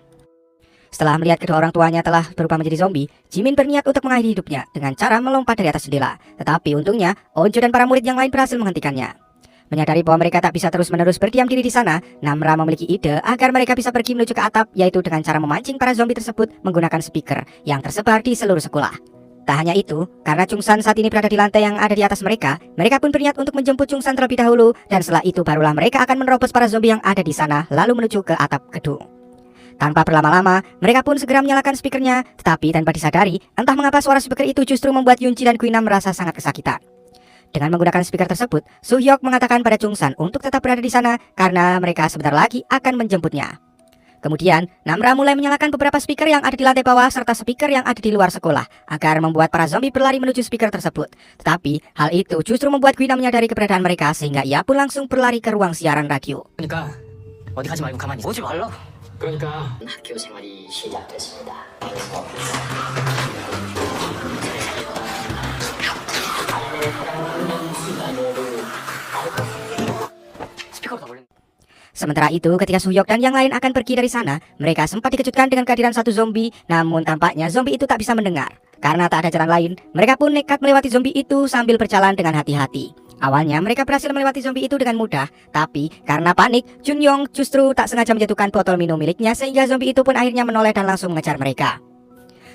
Setelah melihat kedua orang tuanya telah berubah menjadi zombie, Jimin berniat untuk mengakhiri hidupnya dengan cara melompat dari atas jendela. Tetapi untungnya, Onjo dan para murid yang lain berhasil menghentikannya. Menyadari bahwa mereka tak bisa terus-menerus berdiam diri di sana, Namra memiliki ide agar mereka bisa pergi menuju ke atap, yaitu dengan cara memancing para zombie tersebut menggunakan speaker yang tersebar di seluruh sekolah. Tak hanya itu, karena Chung San saat ini berada di lantai yang ada di atas mereka pun berniat untuk menjemput Chung San terlebih dahulu, dan setelah itu barulah mereka akan menerobos para zombie yang ada di sana lalu menuju ke atap gedung. Tanpa berlama-lama, mereka pun segera menyalakan speakernya, tetapi tanpa disadari, entah mengapa suara speaker itu justru membuat Yunji dan Guinam merasa sangat kesakitan. Dengan menggunakan speaker tersebut, Soo-hyuk mengatakan pada Chung San untuk tetap berada di sana karena mereka sebentar lagi akan menjemputnya. Kemudian, Namra mulai menyalakan beberapa speaker yang ada di lantai bawah serta speaker yang ada di luar sekolah agar membuat para zombie berlari menuju speaker tersebut. Tetapi, hal itu justru membuat Guinam menyadari keberadaan mereka sehingga ia pun langsung berlari ke ruang siaran radio. 그러니까 어디 가지 말고 가만히 오지 말라고. 그러니까 학교 생활이 시작됐습니다. 스피커로 다 올린. Sementara itu, ketika Soo-hyuk dan yang lain akan pergi dari sana, mereka sempat dikejutkan dengan kehadiran satu zombie, namun tampaknya zombie itu tak bisa mendengar. Karena tak ada jalan lain, mereka pun nekat melewati zombie itu sambil berjalan dengan hati-hati. Awalnya mereka berhasil melewati zombie itu dengan mudah, tapi karena panik, Junyoung justru tak sengaja menjatuhkan botol minum miliknya sehingga zombie itu pun akhirnya menoleh dan langsung mengejar mereka.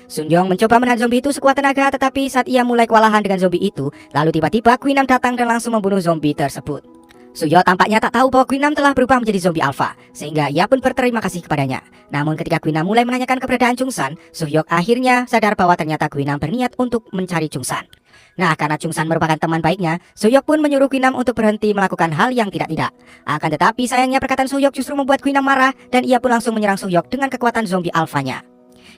Sunyoung mencoba menahan zombie itu sekuat tenaga, tetapi saat ia mulai kewalahan dengan zombie itu, lalu tiba-tiba Queen Nam datang dan langsung membunuh zombie tersebut. Soo-hyuk tampaknya tak tahu bahwa Queen Nam telah berubah menjadi zombie alpha, sehingga ia pun berterima kasih kepadanya. Namun ketika Queen Nam mulai menanyakan keberadaan Chungsan, Soo-hyuk akhirnya sadar bahwa ternyata Queen Nam berniat untuk mencari Chungsan. Nah, karena Chungsan merupakan teman baiknya, Soo-hyuk pun menyuruh Queen Nam untuk berhenti melakukan hal yang tidak-tidak. Akan tetapi sayangnya perkataan Soo-hyuk justru membuat Queen Nam marah dan ia pun langsung menyerang Soo-hyuk dengan kekuatan zombie alfanya.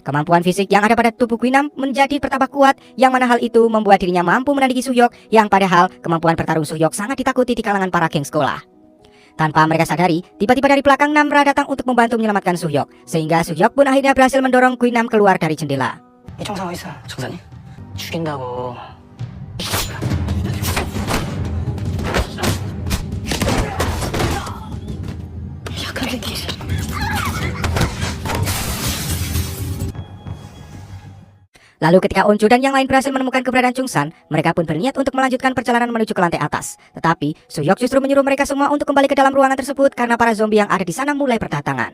Kemampuan fisik yang ada pada tubuh Queen Nam menjadi bertambah kuat, yang mana hal itu membuat dirinya mampu menandingi Soo-hyuk, yang padahal kemampuan bertarung Soo-hyuk sangat ditakuti di kalangan para geng sekolah. Tanpa mereka sadari, tiba-tiba dari belakang Namra datang untuk membantu menyelamatkan Soo-hyuk, sehingga Soo-hyuk pun akhirnya berhasil mendorong Queen Nam keluar dari jendela. 이 청산 어딨어? 청산이? 죽인다고. 약한 새끼. Lalu ketika Onju dan yang lain berhasil menemukan keberadaan Chungsan, mereka pun berniat untuk melanjutkan perjalanan menuju ke lantai atas. Tetapi Soo-hyuk justru menyuruh mereka semua untuk kembali ke dalam ruangan tersebut karena para zombie yang ada di sana mulai berdatangan.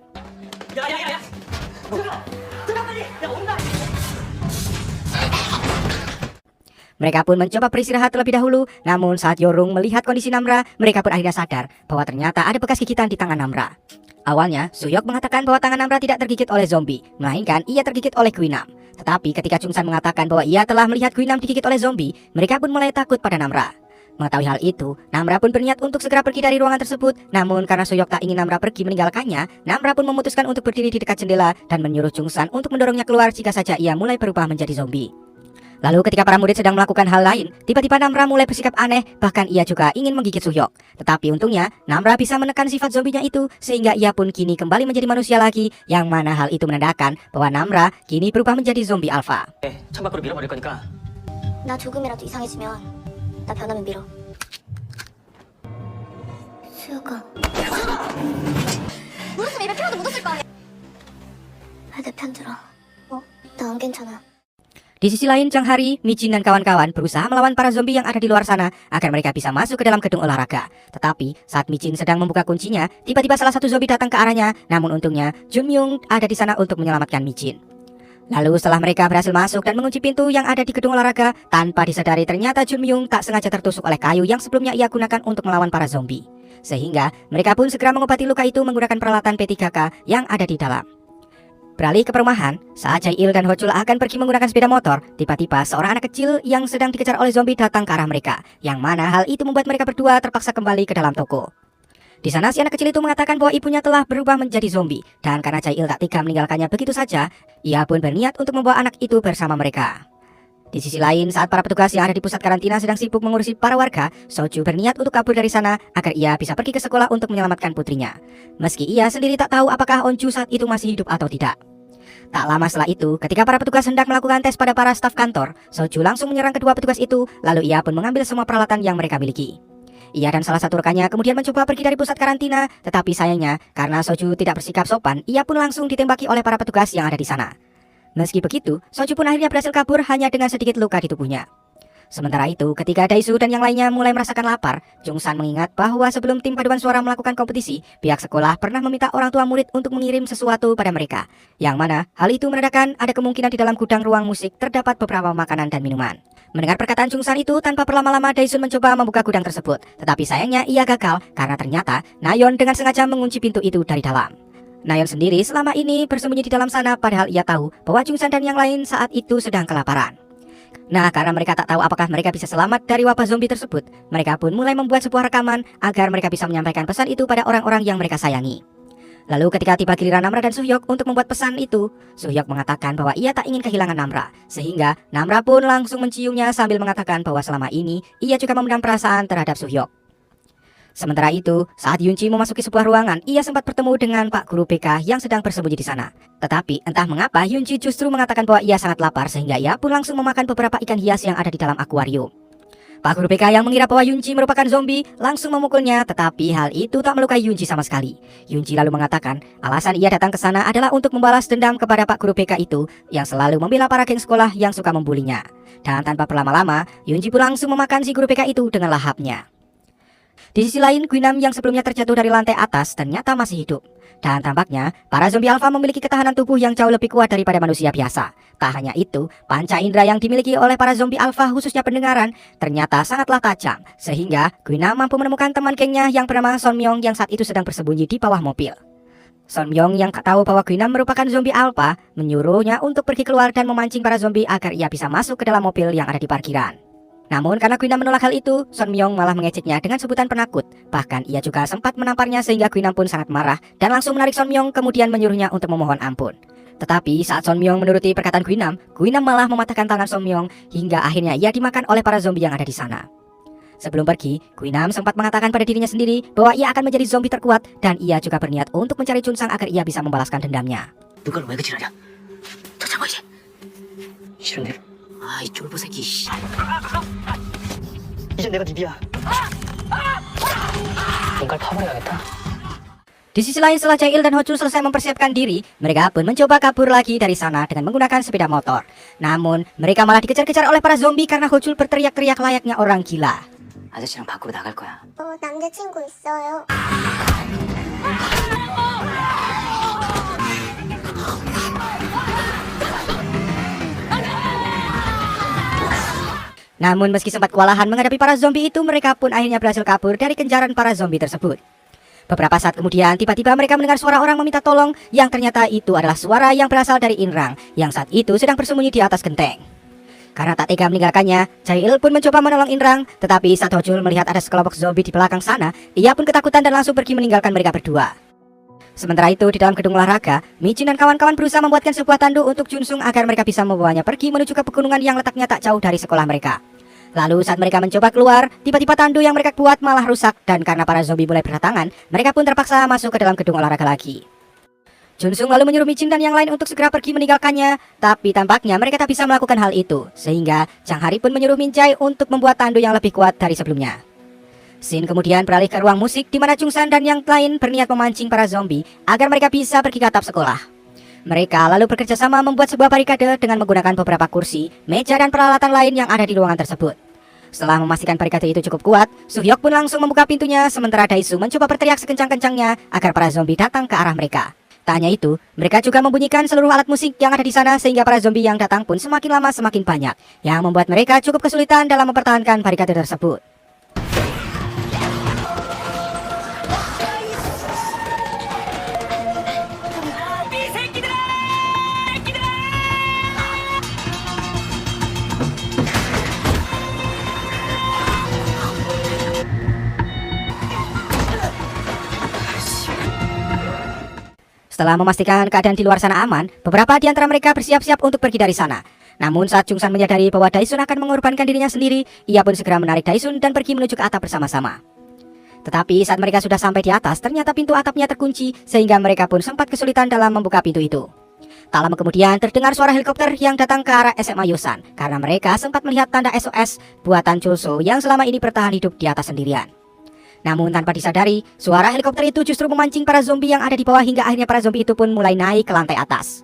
Mereka pun mencoba beristirahat terlebih dahulu, namun saat Yorung melihat kondisi Namra, mereka pun akhirnya sadar bahwa ternyata ada bekas gigitan di tangan Namra. Awalnya, Soo-hyuk mengatakan bahwa tangan Namra tidak tergigit oleh zombie, melainkan ia tergigit oleh Queen Nam. Tetapi ketika Chungsan mengatakan bahwa ia telah melihat Queen Nam digigit oleh zombie, mereka pun mulai takut pada Namra. Mengetahui hal itu, Namra pun berniat untuk segera pergi dari ruangan tersebut. Namun karena Soo-hyuk tak ingin Namra pergi meninggalkannya, Namra pun memutuskan untuk berdiri di dekat jendela dan menyuruh Chungsan untuk mendorongnya keluar jika saja ia mulai berubah menjadi zombie. Lalu ketika para murid sedang melakukan hal lain, tiba-tiba Namra mulai bersikap aneh, bahkan ia juga ingin menggigit Soo-hyuk. Tetapi untungnya, Namra bisa menekan sifat zombinya itu, sehingga ia pun kini kembali menjadi manusia lagi, yang mana hal itu menandakan bahwa Namra kini berubah menjadi zombie alpha. 창밖으로 밀어버릴 거니까. 나 조금이라도 이상해지면 나 변하면 밀어. 수혁아. 물었으면 입에 피라도 묻었을 거 아니야. 내 편 들어. 나 안 괜찮아. Di sisi lain, Jang Hari, Michin dan kawan-kawan berusaha melawan para zombie yang ada di luar sana agar mereka bisa masuk ke dalam gedung olahraga. Tetapi saat Michin sedang membuka kuncinya, tiba-tiba salah satu zombie datang ke arahnya. Namun untungnya Junmyung ada di sana untuk menyelamatkan Michin. Lalu setelah mereka berhasil masuk dan mengunci pintu yang ada di gedung olahraga, tanpa disadari ternyata Junmyung tak sengaja tertusuk oleh kayu yang sebelumnya ia gunakan untuk melawan para zombie. Sehingga mereka pun segera mengobati luka itu menggunakan peralatan P3K yang ada di dalam. Beralih ke perumahan, saat Jae-il dan Ho-chul akan pergi menggunakan sepeda motor, tiba-tiba seorang anak kecil yang sedang dikejar oleh zombie datang ke arah mereka, yang mana hal itu membuat mereka berdua terpaksa kembali ke dalam toko. Di sana si anak kecil itu mengatakan bahwa ibunya telah berubah menjadi zombie, dan karena Jae-il tak tega meninggalkannya begitu saja, ia pun berniat untuk membawa anak itu bersama mereka. Di sisi lain, saat para petugas yang ada di pusat karantina sedang sibuk mengurusi para warga, Soju berniat untuk kabur dari sana agar ia bisa pergi ke sekolah untuk menyelamatkan putrinya. Meski ia sendiri tak tahu apakah Onju saat itu masih hidup atau tidak. Tak lama setelah itu, ketika para petugas hendak melakukan tes pada para staf kantor, Soju langsung menyerang kedua petugas itu, lalu ia pun mengambil semua peralatan yang mereka miliki. Ia dan salah satu rekannya kemudian mencoba pergi dari pusat karantina, tetapi sayangnya karena Soju tidak bersikap sopan, ia pun langsung ditembaki oleh para petugas yang ada di sana. Meski begitu, Soju pun akhirnya berhasil kabur hanya dengan sedikit luka di tubuhnya. Sementara itu, ketika Daesu dan yang lainnya mulai merasakan lapar, Jungsan mengingat bahwa sebelum tim paduan suara melakukan kompetisi, pihak sekolah pernah meminta orang tua murid untuk mengirim sesuatu pada mereka. Yang mana hal itu menandakan ada kemungkinan di dalam gudang ruang musik terdapat beberapa makanan dan minuman. Mendengar perkataan Jungsan itu, tanpa berlama-lama Daesun mencoba membuka gudang tersebut. Tetapi sayangnya ia gagal karena ternyata Nayeon dengan sengaja mengunci pintu itu dari dalam. Nayeon sendiri selama ini bersembunyi di dalam sana padahal ia tahu bahwa Jungsan dan yang lain saat itu sedang kelaparan. Nah, karena mereka tak tahu apakah mereka bisa selamat dari wabah zombie tersebut, mereka pun mulai membuat sebuah rekaman agar mereka bisa menyampaikan pesan itu pada orang-orang yang mereka sayangi. Lalu ketika tiba giliran Namra dan Soo-hyuk untuk membuat pesan itu, Soo-hyuk mengatakan bahwa ia tak ingin kehilangan Namra, sehingga Namra pun langsung menciumnya sambil mengatakan bahwa selama ini ia juga memendam perasaan terhadap Soo-hyuk. Sementara itu, saat Yunji memasuki sebuah ruangan, ia sempat bertemu dengan Pak Guru BK yang sedang bersembunyi di sana. Tetapi entah mengapa Yunji justru mengatakan bahwa ia sangat lapar sehingga ia pun langsung memakan beberapa ikan hias yang ada di dalam akuarium. Pak Guru BK yang mengira bahwa Yunji merupakan zombie langsung memukulnya, tetapi hal itu tak melukai Yunji sama sekali. Yunji lalu mengatakan alasan ia datang ke sana adalah untuk membalas dendam kepada Pak Guru BK itu yang selalu membela para geng sekolah yang suka membulinya. Dan tanpa berlama-lama, Yunji pun langsung memakan si Guru BK itu dengan lahapnya. Di sisi lain, Guinam yang sebelumnya terjatuh dari lantai atas ternyata masih hidup. Dan tampaknya, para zombie alpha memiliki ketahanan tubuh yang jauh lebih kuat daripada manusia biasa. Tak hanya itu, panca indera yang dimiliki oleh para zombie alpha khususnya pendengaran ternyata sangatlah tajam. Sehingga, Guinam mampu menemukan teman gengnya yang bernama Son Myung yang saat itu sedang bersembunyi di bawah mobil. Son Myung yang tahu bahwa Guinam merupakan zombie alpha menyuruhnya untuk pergi keluar dan memancing para zombie agar ia bisa masuk ke dalam mobil yang ada di parkiran. Namun karena Guinam menolak hal itu, Son Myung malah mengejeknya dengan sebutan penakut. Bahkan ia juga sempat menamparnya sehingga Guinam pun sangat marah dan langsung menarik Son Myung kemudian menyuruhnya untuk memohon ampun. Tetapi saat Son Myung menuruti perkataan Guinam, Guinam malah mematahkan tangan Son Myung hingga akhirnya ia dimakan oleh para zombie yang ada di sana. Sebelum pergi, Guinam sempat mengatakan pada dirinya sendiri bahwa ia akan menjadi zombie terkuat dan ia juga berniat untuk mencari Chunsang agar ia bisa membalaskan dendamnya. 누가를 왜 그질하냐? 저 잡아 이제. 싫은데? 아이 쫄보 새끼. 씨. 이제 내가 네 비야. 눈깔 파버려야겠다. Di sisi lain, setelah Jae-il dan Ho-chul selesai mempersiapkan diri, mereka pun mencoba kabur lagi dari sana dengan menggunakan sepeda motor. Namun, mereka malah dikejar-kejar oleh para zombie karena Ho-chul berteriak-teriak layaknya orang gila. 아저씨랑 밖으로 나갈 거야. 남자친구 있어요. Namun meski sempat kewalahan menghadapi para zombie itu, mereka pun akhirnya berhasil kabur dari kejaran para zombie tersebut. Beberapa saat kemudian, tiba-tiba mereka mendengar suara orang meminta tolong yang ternyata itu adalah suara yang berasal dari Inrang yang saat itu sedang bersembunyi di atas genteng. Karena tak tega meninggalkannya, Jae-il pun mencoba menolong Inrang, tetapi saat Ho-chul melihat ada sekelompok zombie di belakang sana, ia pun ketakutan dan langsung pergi meninggalkan mereka berdua. Sementara itu, di dalam gedung olahraga, Michin dan kawan-kawan berusaha membuatkan sebuah tandu untuk Junsung agar mereka bisa membawanya pergi menuju ke pegunungan yang letaknya tak jauh dari sekolah mereka. Lalu saat mereka mencoba keluar, tiba-tiba tandu yang mereka buat malah rusak dan karena para zombie mulai berdatangan, mereka pun terpaksa masuk ke dalam gedung olahraga lagi. Junsung lalu menyuruh Michin dan yang lain untuk segera pergi meninggalkannya, tapi tampaknya mereka tak bisa melakukan hal itu, sehingga Chang Hari pun menyuruh Min Jae untuk membuat tandu yang lebih kuat dari sebelumnya. Sin kemudian beralih ke ruang musik di mana Chung San dan yang lain berniat memancing para zombie agar mereka bisa pergi ke atap sekolah. Mereka lalu bekerja sama membuat sebuah barikade dengan menggunakan beberapa kursi, meja dan peralatan lain yang ada di ruangan tersebut. Setelah memastikan barikade itu cukup kuat, Soo-hyuk pun langsung membuka pintunya sementara Dae-soo mencoba berteriak sekencang-kencangnya agar para zombie datang ke arah mereka. Tak hanya itu, mereka juga membunyikan seluruh alat musik yang ada di sana sehingga para zombie yang datang pun semakin lama semakin banyak, yang membuat mereka cukup kesulitan dalam mempertahankan barikade tersebut. Setelah memastikan keadaan di luar sana aman, beberapa di antara mereka bersiap-siap untuk pergi dari sana. Namun saat Chung San menyadari bahwa Dae-sun akan mengorbankan dirinya sendiri, ia pun segera menarik Dae-sun dan pergi menuju ke atap bersama-sama. Tetapi saat mereka sudah sampai di atas, ternyata pintu atapnya terkunci sehingga mereka pun sempat kesulitan dalam membuka pintu itu. Tak lama kemudian terdengar suara helikopter yang datang ke arah SMA Yosan karena mereka sempat melihat tanda SOS buatan Chulso yang selama ini bertahan hidup di atas sendirian. Namun tanpa disadari, suara helikopter itu justru memancing para zombie yang ada di bawah hingga akhirnya para zombie itu pun mulai naik ke lantai atas.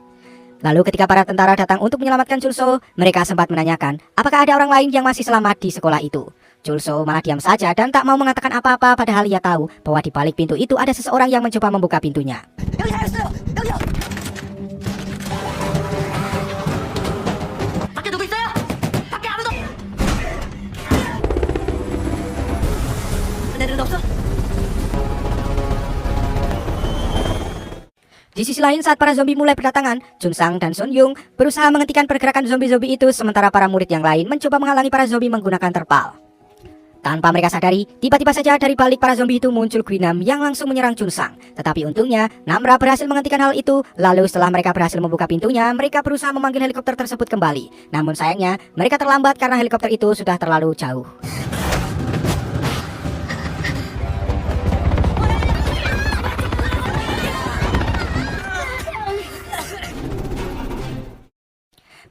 Lalu ketika para tentara datang untuk menyelamatkan Chulso, mereka sempat menanyakan apakah ada orang lain yang masih selamat di sekolah itu. Chulso malah diam saja dan tak mau mengatakan apa-apa padahal ia tahu bahwa di balik pintu itu ada seseorang yang mencoba membuka pintunya. Di sisi lain saat para zombie mulai berdatangan, Chung Sang dan Sun Yung berusaha menghentikan pergerakan zombie-zombie itu sementara para murid yang lain mencoba menghalangi para zombie menggunakan terpal. Tanpa mereka sadari, tiba-tiba saja dari balik para zombie itu muncul Guinam yang langsung menyerang Chung Sang. Tetapi untungnya, Namra berhasil menghentikan hal itu. Lalu setelah mereka berhasil membuka pintunya, mereka berusaha memanggil helikopter tersebut kembali. Namun sayangnya, mereka terlambat karena helikopter itu sudah terlalu jauh.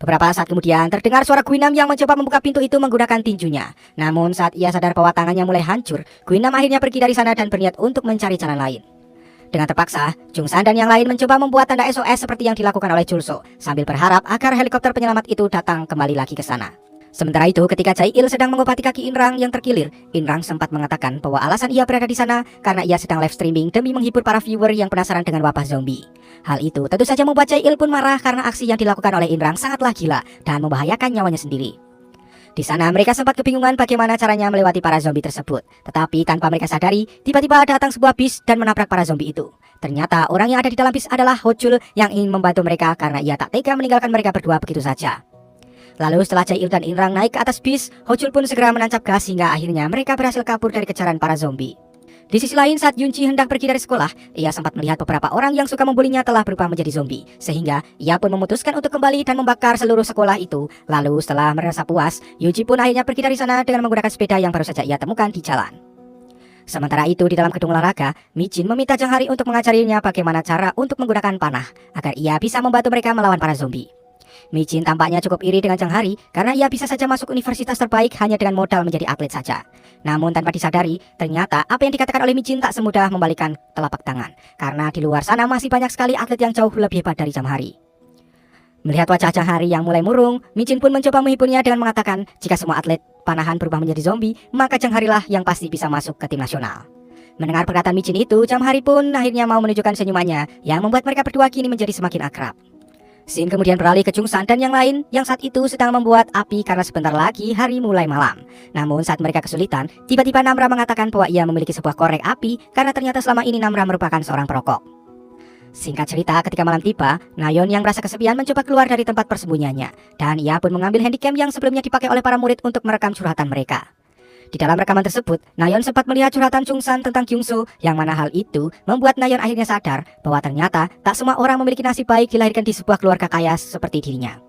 Beberapa saat kemudian terdengar suara Guinam yang mencoba membuka pintu itu menggunakan tinjunya. Namun saat ia sadar bahwa tangannya mulai hancur, Guinam akhirnya pergi dari sana dan berniat untuk mencari jalan lain. Dengan terpaksa, Jungsan dan yang lain mencoba membuat tanda SOS seperti yang dilakukan oleh Julso, sambil berharap agar helikopter penyelamat itu datang kembali lagi ke sana. Sementara itu, ketika Jae-il sedang mengobati kaki Inrang yang terkilir, Inrang sempat mengatakan bahwa alasan ia berada di sana karena ia sedang live streaming demi menghibur para viewer yang penasaran dengan wabah zombie. Hal itu tentu saja membuat Jae-il pun marah karena aksi yang dilakukan oleh Inrang sangatlah gila dan membahayakan nyawanya sendiri. Di sana mereka sempat kebingungan bagaimana caranya melewati para zombie tersebut. Tetapi tanpa mereka sadari, tiba-tiba datang sebuah bis dan menabrak para zombie itu. Ternyata orang yang ada di dalam bis adalah Hochul yang ingin membantu mereka karena ia tak tega meninggalkan mereka berdua begitu saja. Lalu setelah Jae-il dan Inrang naik ke atas bis, Hochul pun segera menancap gas hingga akhirnya mereka berhasil kabur dari kejaran para zombie. Di sisi lain, saat Yunji hendak pergi dari sekolah, ia sempat melihat beberapa orang yang suka membulinya telah berubah menjadi zombie. Sehingga ia pun memutuskan untuk kembali dan membakar seluruh sekolah itu. Lalu setelah merasa puas, Yunji pun akhirnya pergi dari sana dengan menggunakan sepeda yang baru saja ia temukan di jalan. Sementara itu di dalam gedung olahraga, Michin meminta Jang Hari untuk mengajarinya bagaimana cara untuk menggunakan panah agar ia bisa membantu mereka melawan para zombie. Michin tampaknya cukup iri dengan Jang Hari karena ia bisa saja masuk universitas terbaik hanya dengan modal menjadi atlet saja. Namun tanpa disadari, ternyata apa yang dikatakan oleh Michin tak semudah membalikan telapak tangan. Karena di luar sana masih banyak sekali atlet yang jauh lebih hebat dari Jang Hari. Melihat wajah Jang Hari yang mulai murung, Michin pun mencoba menghiburnya dengan mengatakan jika semua atlet panahan berubah menjadi zombie, maka Jang Hari lah yang pasti bisa masuk ke tim nasional. Mendengar perkataan Michin itu, Jang Hari pun akhirnya mau menunjukkan senyumannya yang membuat mereka berdua kini menjadi semakin akrab. Scene kemudian beralih ke Jungsan dan yang lain yang saat itu sedang membuat api karena sebentar lagi hari mulai malam. Namun saat mereka kesulitan, tiba-tiba Namra mengatakan bahwa ia memiliki sebuah korek api karena ternyata selama ini Namra merupakan seorang perokok. Singkat cerita, ketika malam tiba, Nayeon yang merasa kesepian mencoba keluar dari tempat persembunyiannya dan ia pun mengambil handycam yang sebelumnya dipakai oleh para murid untuk merekam curhatan mereka. Di dalam rekaman tersebut, Nayeon sempat melihat curhatan Jungsan tentang Kyungso, yang mana hal itu membuat Nayeon akhirnya sadar bahwa ternyata tak semua orang memiliki nasib baik dilahirkan di sebuah keluarga kaya seperti dirinya.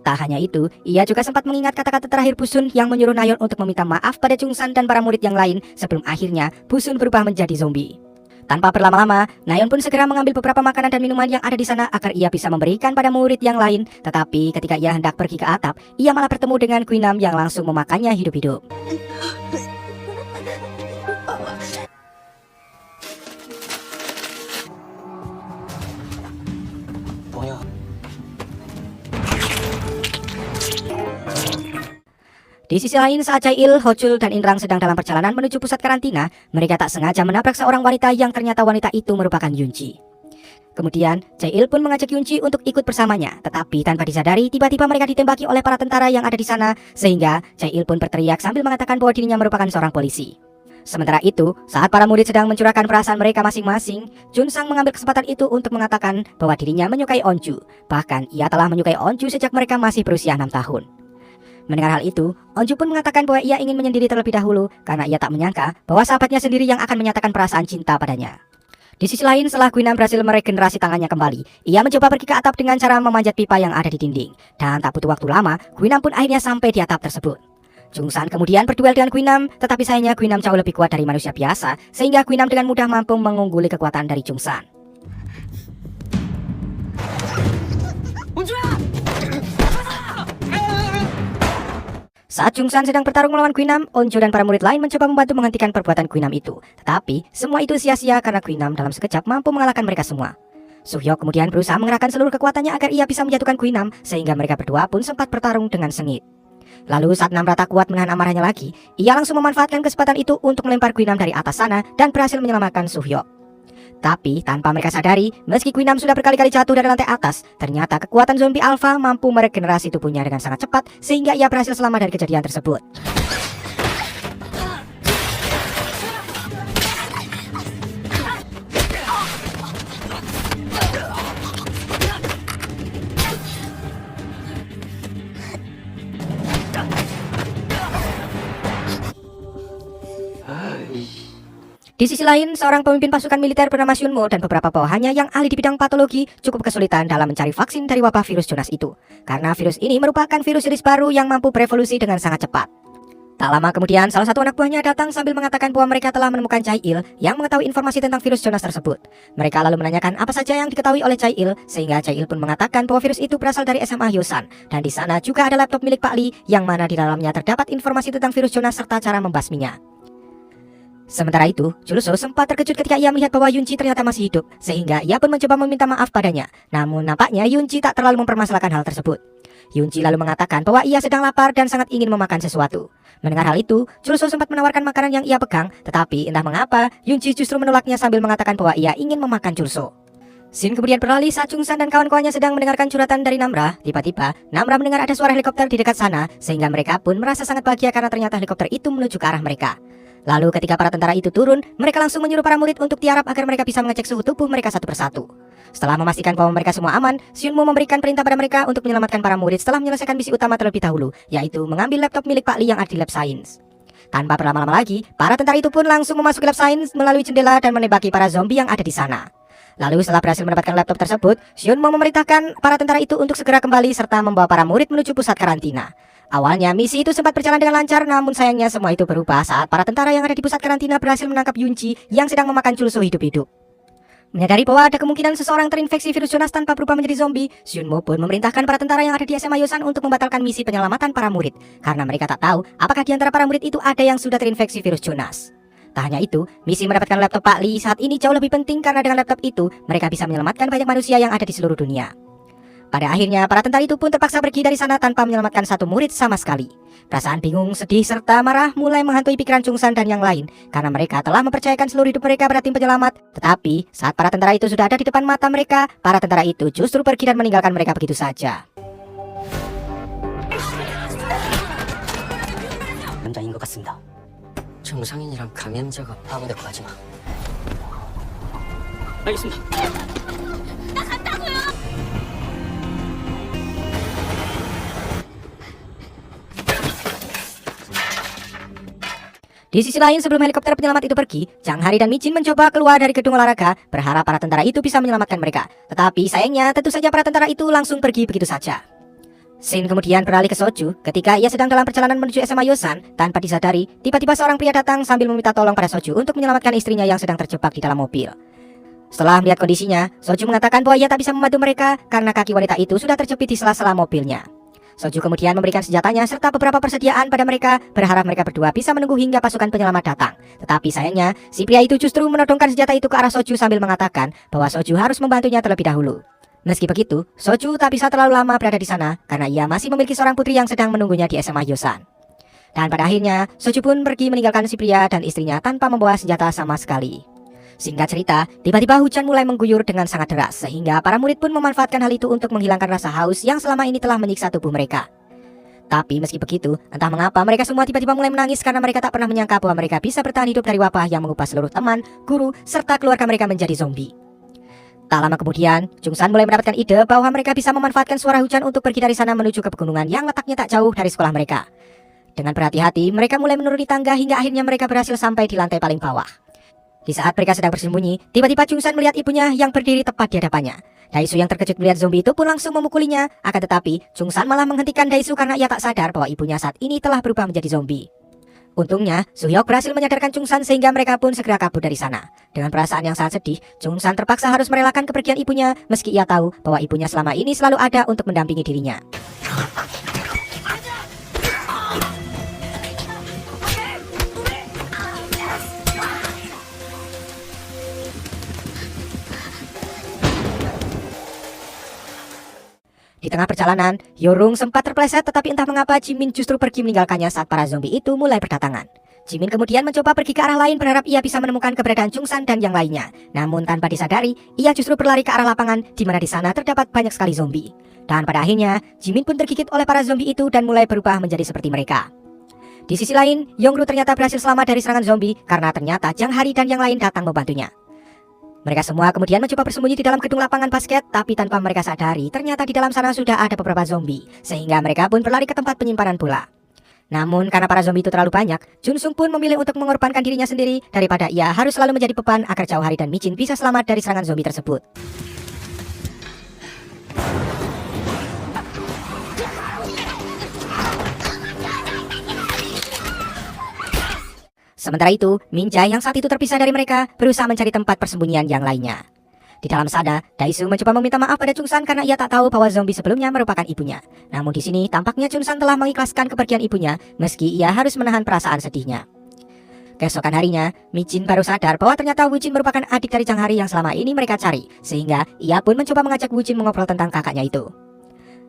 Tak hanya itu, ia juga sempat mengingat kata-kata terakhir Busun yang menyuruh Nayeon untuk meminta maaf pada Jungsan dan para murid yang lain sebelum akhirnya Busun berubah menjadi zombie. Tanpa berlama-lama, Nayeon pun segera mengambil beberapa makanan dan minuman yang ada di sana agar ia bisa memberikan pada murid yang lain. Tetapi ketika ia hendak pergi ke atap, ia malah bertemu dengan Guinam yang langsung memakannya hidup-hidup. Di sisi lain, saat Jae-il, Hochul, dan Inrang sedang dalam perjalanan menuju pusat karantina, mereka tak sengaja menabrak seorang wanita yang ternyata wanita itu merupakan Yunji. Kemudian, Jae-il pun mengajak Yunji untuk ikut bersamanya, tetapi tanpa disadari, tiba-tiba mereka ditembaki oleh para tentara yang ada di sana, sehingga Jae-il pun berteriak sambil mengatakan bahwa dirinya merupakan seorang polisi. Sementara itu, saat para murid sedang mencurahkan perasaan mereka masing-masing, Junsang mengambil kesempatan itu untuk mengatakan bahwa dirinya menyukai Onju. Bahkan, ia telah menyukai Onju sejak mereka masih berusia 6 tahun. Mendengar hal itu, Onju pun mengatakan bahwa ia ingin menyendiri terlebih dahulu karena ia tak menyangka bahwa sahabatnya sendiri yang akan menyatakan perasaan cinta padanya. Di sisi lain, setelah Guinam berhasil meregenerasi tangannya kembali, ia mencoba pergi ke atap dengan cara memanjat pipa yang ada di dinding. Dan tak butuh waktu lama, Guinam pun akhirnya sampai di atap tersebut. Jungsan kemudian berduel dengan Guinam, tetapi sayangnya Guinam jauh lebih kuat dari manusia biasa, sehingga Guinam dengan mudah mampu mengungguli kekuatan dari Jungsan. Saat Jungsan sedang bertarung melawan Guinam, Onjo dan para murid lain mencoba membantu menghentikan perbuatan Guinam itu. Tetapi, semua itu sia-sia karena Guinam dalam sekejap mampu mengalahkan mereka semua. Suhyok kemudian berusaha mengerahkan seluruh kekuatannya agar ia bisa menjatuhkan Guinam, sehingga mereka berdua pun sempat bertarung dengan sengit. Lalu saat Namra tak kuat menahan amarahnya lagi, ia langsung memanfaatkan kesempatan itu untuk melempar Guinam dari atas sana dan berhasil menyelamatkan Suhyok. Tapi tanpa mereka sadari, meski Guinam sudah berkali-kali jatuh dari lantai atas, ternyata kekuatan zombie alpha mampu meregenerasi tubuhnya dengan sangat cepat sehingga ia berhasil selamat dari kejadian tersebut. Di sisi lain, seorang pemimpin pasukan militer bernama Shunmo dan beberapa bawahannya yang ahli di bidang patologi cukup kesulitan dalam mencari vaksin dari wabah virus Jonas itu. Karena virus ini merupakan virus jenis baru yang mampu berevolusi dengan sangat cepat. Tak lama kemudian, salah satu anak buahnya datang sambil mengatakan bahwa mereka telah menemukan Chai-il yang mengetahui informasi tentang virus Jonas tersebut. Mereka lalu menanyakan apa saja yang diketahui oleh Chai-il, sehingga Chai-il pun mengatakan bahwa virus itu berasal dari SMA Hyosan, dan di sana juga ada laptop milik Pak Lee yang mana di dalamnya terdapat informasi tentang virus Jonas serta cara membasminya. Sementara itu, Chulso sempat terkejut ketika ia melihat bahwa Yunji ternyata masih hidup, sehingga ia pun mencoba meminta maaf padanya. Namun nampaknya Yunji tak terlalu mempermasalahkan hal tersebut. Yunji lalu mengatakan bahwa ia sedang lapar dan sangat ingin memakan sesuatu. Mendengar hal itu, Chulso sempat menawarkan makanan yang ia pegang, tetapi entah mengapa Yunji justru menolaknya sambil mengatakan bahwa ia ingin memakan Chulso. Scene kemudian beralih saat Chungsan dan kawan-kawannya sedang mendengarkan curhatan dari Namra. Tiba-tiba, Namra mendengar ada suara helikopter di dekat sana, sehingga mereka pun merasa sangat bahagia karena ternyata helikopter itu menuju ke arah mereka. Lalu ketika para tentara itu turun, mereka langsung menyuruh para murid untuk tiarap agar mereka bisa mengecek suhu tubuh mereka satu persatu. Setelah memastikan bahwa mereka semua aman, Seunmoo memberikan perintah pada mereka untuk menyelamatkan para murid setelah menyelesaikan misi utama terlebih dahulu, yaitu mengambil laptop milik Pak Lee yang ada di lab sains. Tanpa berlama-lama lagi, para tentara itu pun langsung memasuki lab sains melalui jendela dan menembaki para zombie yang ada di sana. Lalu setelah berhasil mendapatkan laptop tersebut, Seunmoo memerintahkan para tentara itu untuk segera kembali serta membawa para murid menuju pusat karantina. Awalnya misi itu sempat berjalan dengan lancar, namun sayangnya semua itu berubah saat para tentara yang ada di pusat karantina berhasil menangkap Yunji yang sedang memakan Chulso hidup-hidup. Menyadari bahwa ada kemungkinan seseorang terinfeksi virus Jonas tanpa berubah menjadi zombie, Seunmoo pun memerintahkan para tentara yang ada di SMA Hyosan untuk membatalkan misi penyelamatan para murid, karena mereka tak tahu apakah di antara para murid itu ada yang sudah terinfeksi virus Jonas. Tak hanya itu, misi mendapatkan laptop Pak Lee saat ini jauh lebih penting karena dengan laptop itu, mereka bisa menyelamatkan banyak manusia yang ada di seluruh dunia. Pada akhirnya, para tentara itu pun terpaksa pergi dari sana tanpa menyelamatkan satu murid sama sekali. Perasaan bingung, sedih, serta marah mulai menghantui pikiran Chungsan dan yang lain, karena mereka telah mempercayakan seluruh hidup mereka pada tim penyelamat. Tetapi, saat para tentara itu sudah ada di depan mata mereka, para tentara itu justru pergi dan meninggalkan mereka begitu saja. 남자인 것 같습니다. 정상인이랑 감염자가 파고될 거 하지 마. 알겠습니다. Di sisi lain, sebelum helikopter penyelamat itu pergi, Chang Hari dan Michin mencoba keluar dari gedung olahraga, berharap para tentara itu bisa menyelamatkan mereka. Tetapi sayangnya, tentu saja para tentara itu langsung pergi begitu saja. Scene kemudian beralih ke Soju. Ketika ia sedang dalam perjalanan menuju SMA Hyosan, tanpa disadari, tiba-tiba seorang pria datang sambil meminta tolong pada Soju untuk menyelamatkan istrinya yang sedang terjebak di dalam mobil. Setelah melihat kondisinya, Soju mengatakan bahwa ia tak bisa membantu mereka karena kaki wanita itu sudah terjepit di sela-sela mobilnya. Soju kemudian memberikan senjatanya serta beberapa persediaan pada mereka, berharap mereka berdua bisa menunggu hingga pasukan penyelamat datang. Tetapi sayangnya, si pria itu justru menodongkan senjata itu ke arah Soju sambil mengatakan bahwa Soju harus membantunya terlebih dahulu. Meski begitu, Soju tak bisa terlalu lama berada di sana karena ia masih memiliki seorang putri yang sedang menunggunya di SMA Hyosan. Dan pada akhirnya, Soju pun pergi meninggalkan si pria dan istrinya tanpa membawa senjata sama sekali. Singkat cerita, tiba-tiba hujan mulai mengguyur dengan sangat deras, sehingga para murid pun memanfaatkan hal itu untuk menghilangkan rasa haus yang selama ini telah menyiksa tubuh mereka. Tapi meski begitu, entah mengapa mereka semua tiba-tiba mulai menangis karena mereka tak pernah menyangka bahwa mereka bisa bertahan hidup dari wabah yang mengubah seluruh teman, guru, serta keluarga mereka menjadi zombie. Tak lama kemudian, Chungsan mulai mendapatkan ide bahwa mereka bisa memanfaatkan suara hujan untuk pergi dari sana menuju ke pegunungan yang letaknya tak jauh dari sekolah mereka. Dengan berhati-hati, mereka mulai menuruni tangga hingga akhirnya mereka berhasil sampai di lantai paling bawah. Di saat mereka sedang bersembunyi, tiba-tiba Chungsan melihat ibunya yang berdiri tepat di hadapannya. Daisu yang terkejut melihat zombie itu pun langsung memukulinya. Akan tetapi, Chungsan malah menghentikan Daisu karena ia tak sadar bahwa ibunya saat ini telah berubah menjadi zombie. Untungnya, Suhyok berhasil menyadarkan Chungsan sehingga mereka pun segera kabur dari sana. Dengan perasaan yang sangat sedih, Chungsan terpaksa harus merelakan kepergian ibunya meski ia tahu bahwa ibunya selama ini selalu ada untuk mendampingi dirinya. Di tengah perjalanan, Yorung sempat terpeleset tetapi entah mengapa Jimin justru pergi meninggalkannya saat para zombie itu mulai berdatangan. Jimin kemudian mencoba pergi ke arah lain berharap ia bisa menemukan keberadaan Chungsan dan yang lainnya. Namun tanpa disadari, ia justru berlari ke arah lapangan di mana di sana terdapat banyak sekali zombie. Dan pada akhirnya, Jimin pun tergigit oleh para zombie itu dan mulai berubah menjadi seperti mereka. Di sisi lain, Yongru ternyata berhasil selamat dari serangan zombie karena ternyata Jang Hari dan yang lain datang membantunya. Mereka semua kemudian mencoba bersembunyi di dalam gedung lapangan basket, tapi tanpa mereka sadari, ternyata di dalam sana sudah ada beberapa zombie, sehingga mereka pun berlari ke tempat penyimpanan bola. Namun karena para zombie itu terlalu banyak, Junsung pun memilih untuk mengorbankan dirinya sendiri daripada ia harus selalu menjadi beban agar Jauh Hari dan Michin bisa selamat dari serangan zombie tersebut. Sementara itu, Minjai yang saat itu terpisah dari mereka berusaha mencari tempat persembunyian yang lainnya. Di dalam sana, Daisu mencoba meminta maaf pada Chungsan karena ia tak tahu bahwa zombie sebelumnya merupakan ibunya. Namun di sini tampaknya Chungsan telah mengikhlaskan kepergian ibunya meski ia harus menahan perasaan sedihnya. Keesokan harinya, Michin baru sadar bahwa ternyata Wujin merupakan adik dari Chang Hari yang selama ini mereka cari, sehingga ia pun mencoba mengajak Wujin mengobrol tentang kakaknya itu.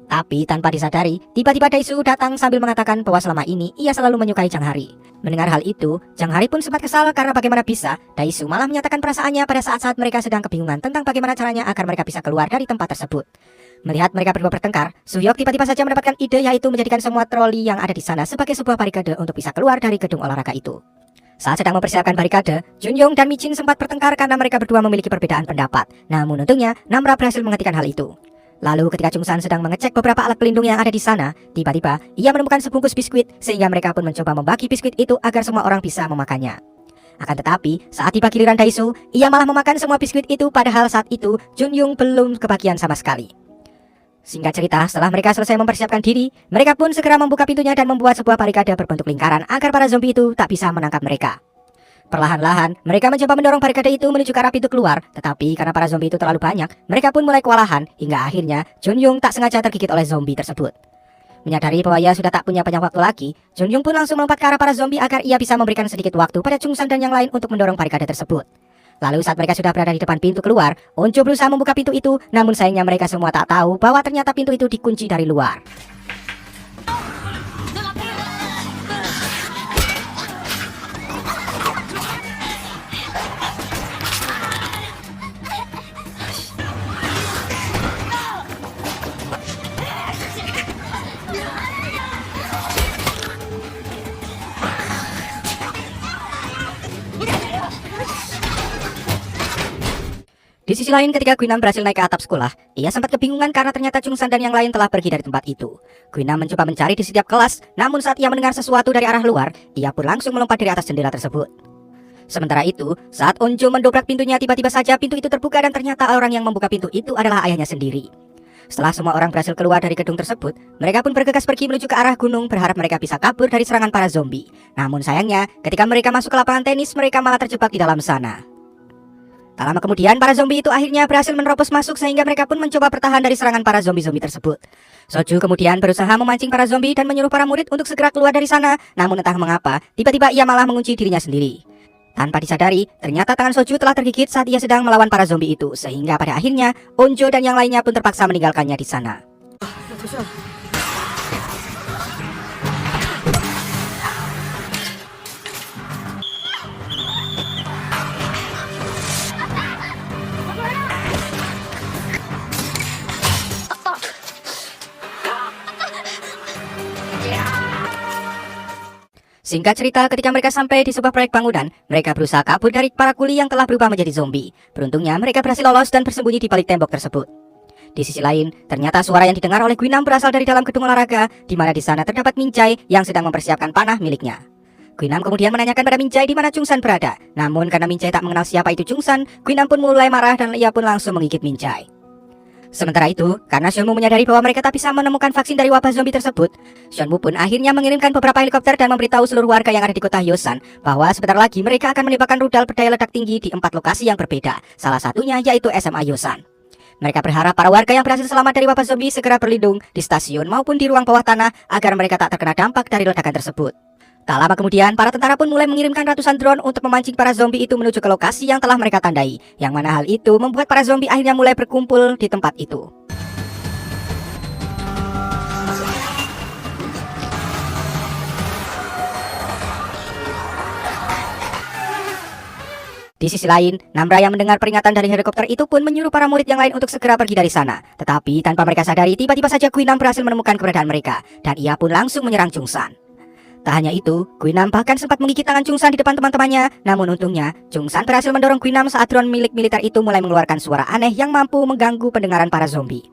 Tapi tanpa disadari, tiba-tiba Daisu datang sambil mengatakan bahwa selama ini ia selalu menyukai Chang Hari. Mendengar hal itu, Chang Hari pun sempat kesal karena bagaimana bisa Daisu malah menyatakan perasaannya pada saat-saat mereka sedang kebingungan tentang bagaimana caranya agar mereka bisa keluar dari tempat tersebut. Melihat mereka berdua bertengkar, Suyok tiba-tiba saja mendapatkan ide yaitu menjadikan semua troli yang ada di sana sebagai sebuah barikade untuk bisa keluar dari gedung olahraga itu. Saat sedang mempersiapkan barikade, Junyong dan Michin sempat bertengkar karena mereka berdua memiliki perbedaan pendapat. Namun untungnya, Namra berhasil menghentikan hal itu. Lalu ketika Chungsan sedang mengecek beberapa alat pelindung yang ada di sana, tiba-tiba ia menemukan sebungkus biskuit sehingga mereka pun mencoba membagi biskuit itu agar semua orang bisa memakannya. Akan tetapi, saat tiba giliran Daisu, ia malah memakan semua biskuit itu padahal saat itu Junyong belum kebagian sama sekali. Singkat cerita, setelah mereka selesai mempersiapkan diri, mereka pun segera membuka pintunya dan membuat sebuah barikade berbentuk lingkaran agar para zombie itu tak bisa menangkap mereka. Perlahan-lahan, mereka mencoba mendorong barikade itu menuju ke arah pintu keluar, tetapi karena para zombie itu terlalu banyak, mereka pun mulai kewalahan, hingga akhirnya Junyong tak sengaja tergigit oleh zombie tersebut. Menyadari bahwa ia sudah tak punya banyak waktu lagi, Junyong pun langsung melompat ke arah para zombie agar ia bisa memberikan sedikit waktu pada Chungsan dan yang lain untuk mendorong barikade tersebut. Lalu saat mereka sudah berada di depan pintu keluar, Onjo berusaha membuka pintu itu, namun sayangnya mereka semua tak tahu bahwa ternyata pintu itu dikunci dari luar. Di sisi lain, ketika Guinam berhasil naik ke atap sekolah, ia sempat kebingungan karena ternyata Chungsan dan yang lain telah pergi dari tempat itu. Guinam mencoba mencari di setiap kelas, namun saat ia mendengar sesuatu dari arah luar, ia pun langsung melompat dari atas jendela tersebut. Sementara itu, saat Onjo mendobrak pintunya, tiba-tiba saja pintu itu terbuka dan ternyata orang yang membuka pintu itu adalah ayahnya sendiri. Setelah semua orang berhasil keluar dari gedung tersebut, mereka pun bergegas pergi menuju ke arah gunung berharap mereka bisa kabur dari serangan para zombie. Namun sayangnya, ketika mereka masuk ke lapangan tenis, mereka malah terjebak di dalam sana. Tak lama kemudian, para zombie itu akhirnya berhasil menerobos masuk sehingga mereka pun mencoba bertahan dari serangan para zombie-zombie tersebut. Soju kemudian berusaha memancing para zombie dan menyuruh para murid untuk segera keluar dari sana. Namun entah mengapa, tiba-tiba ia malah mengunci dirinya sendiri. Tanpa disadari, ternyata tangan Soju telah tergigit saat ia sedang melawan para zombie itu, sehingga pada akhirnya Onjo dan yang lainnya pun terpaksa meninggalkannya di sana. Singkat cerita, ketika mereka sampai di sebuah proyek bangunan, mereka berusaha kabur dari para kuli yang telah berubah menjadi zombie. Beruntungnya, mereka berhasil lolos dan bersembunyi di balik tembok tersebut. Di sisi lain, ternyata suara yang didengar oleh Guinam berasal dari dalam gedung olahraga, di mana di sana terdapat Minjai yang sedang mempersiapkan panah miliknya. Guinam kemudian menanyakan pada Minjai di mana Chungsan berada. Namun karena Minjai tak mengenal siapa itu Chungsan, Guinam pun mulai marah dan ia pun langsung menggigit Minjai. Sementara itu, karena Xianmu menyadari bahwa mereka tak bisa menemukan vaksin dari wabah zombie tersebut, Xianmu pun akhirnya mengirimkan beberapa helikopter dan memberitahu seluruh warga yang ada di kota Hyosan bahwa sebentar lagi mereka akan menembakkan rudal berdaya ledak tinggi di 4 lokasi yang berbeda, salah satunya yaitu SMA Hyosan. Mereka berharap para warga yang berhasil selamat dari wabah zombie segera berlindung di stasiun maupun di ruang bawah tanah agar mereka tak terkena dampak dari ledakan tersebut. Tak lama kemudian, para tentara pun mulai mengirimkan ratusan drone untuk memancing para zombie itu menuju ke lokasi yang telah mereka tandai, yang mana hal itu membuat para zombie akhirnya mulai berkumpul di tempat itu. Di sisi lain, Namra yang mendengar peringatan dari helikopter itu pun menyuruh para murid yang lain untuk segera pergi dari sana. Tetapi tanpa mereka sadari, tiba-tiba saja Guinam berhasil menemukan keberadaan mereka, dan ia pun langsung menyerang Chungsan. Tak hanya itu, Guinam bahkan sempat menggigit tangan Chungsan di depan teman-temannya. Namun untungnya, Chungsan berhasil mendorong Guinam saat drone milik militer itu mulai mengeluarkan suara aneh yang mampu mengganggu pendengaran para zombie.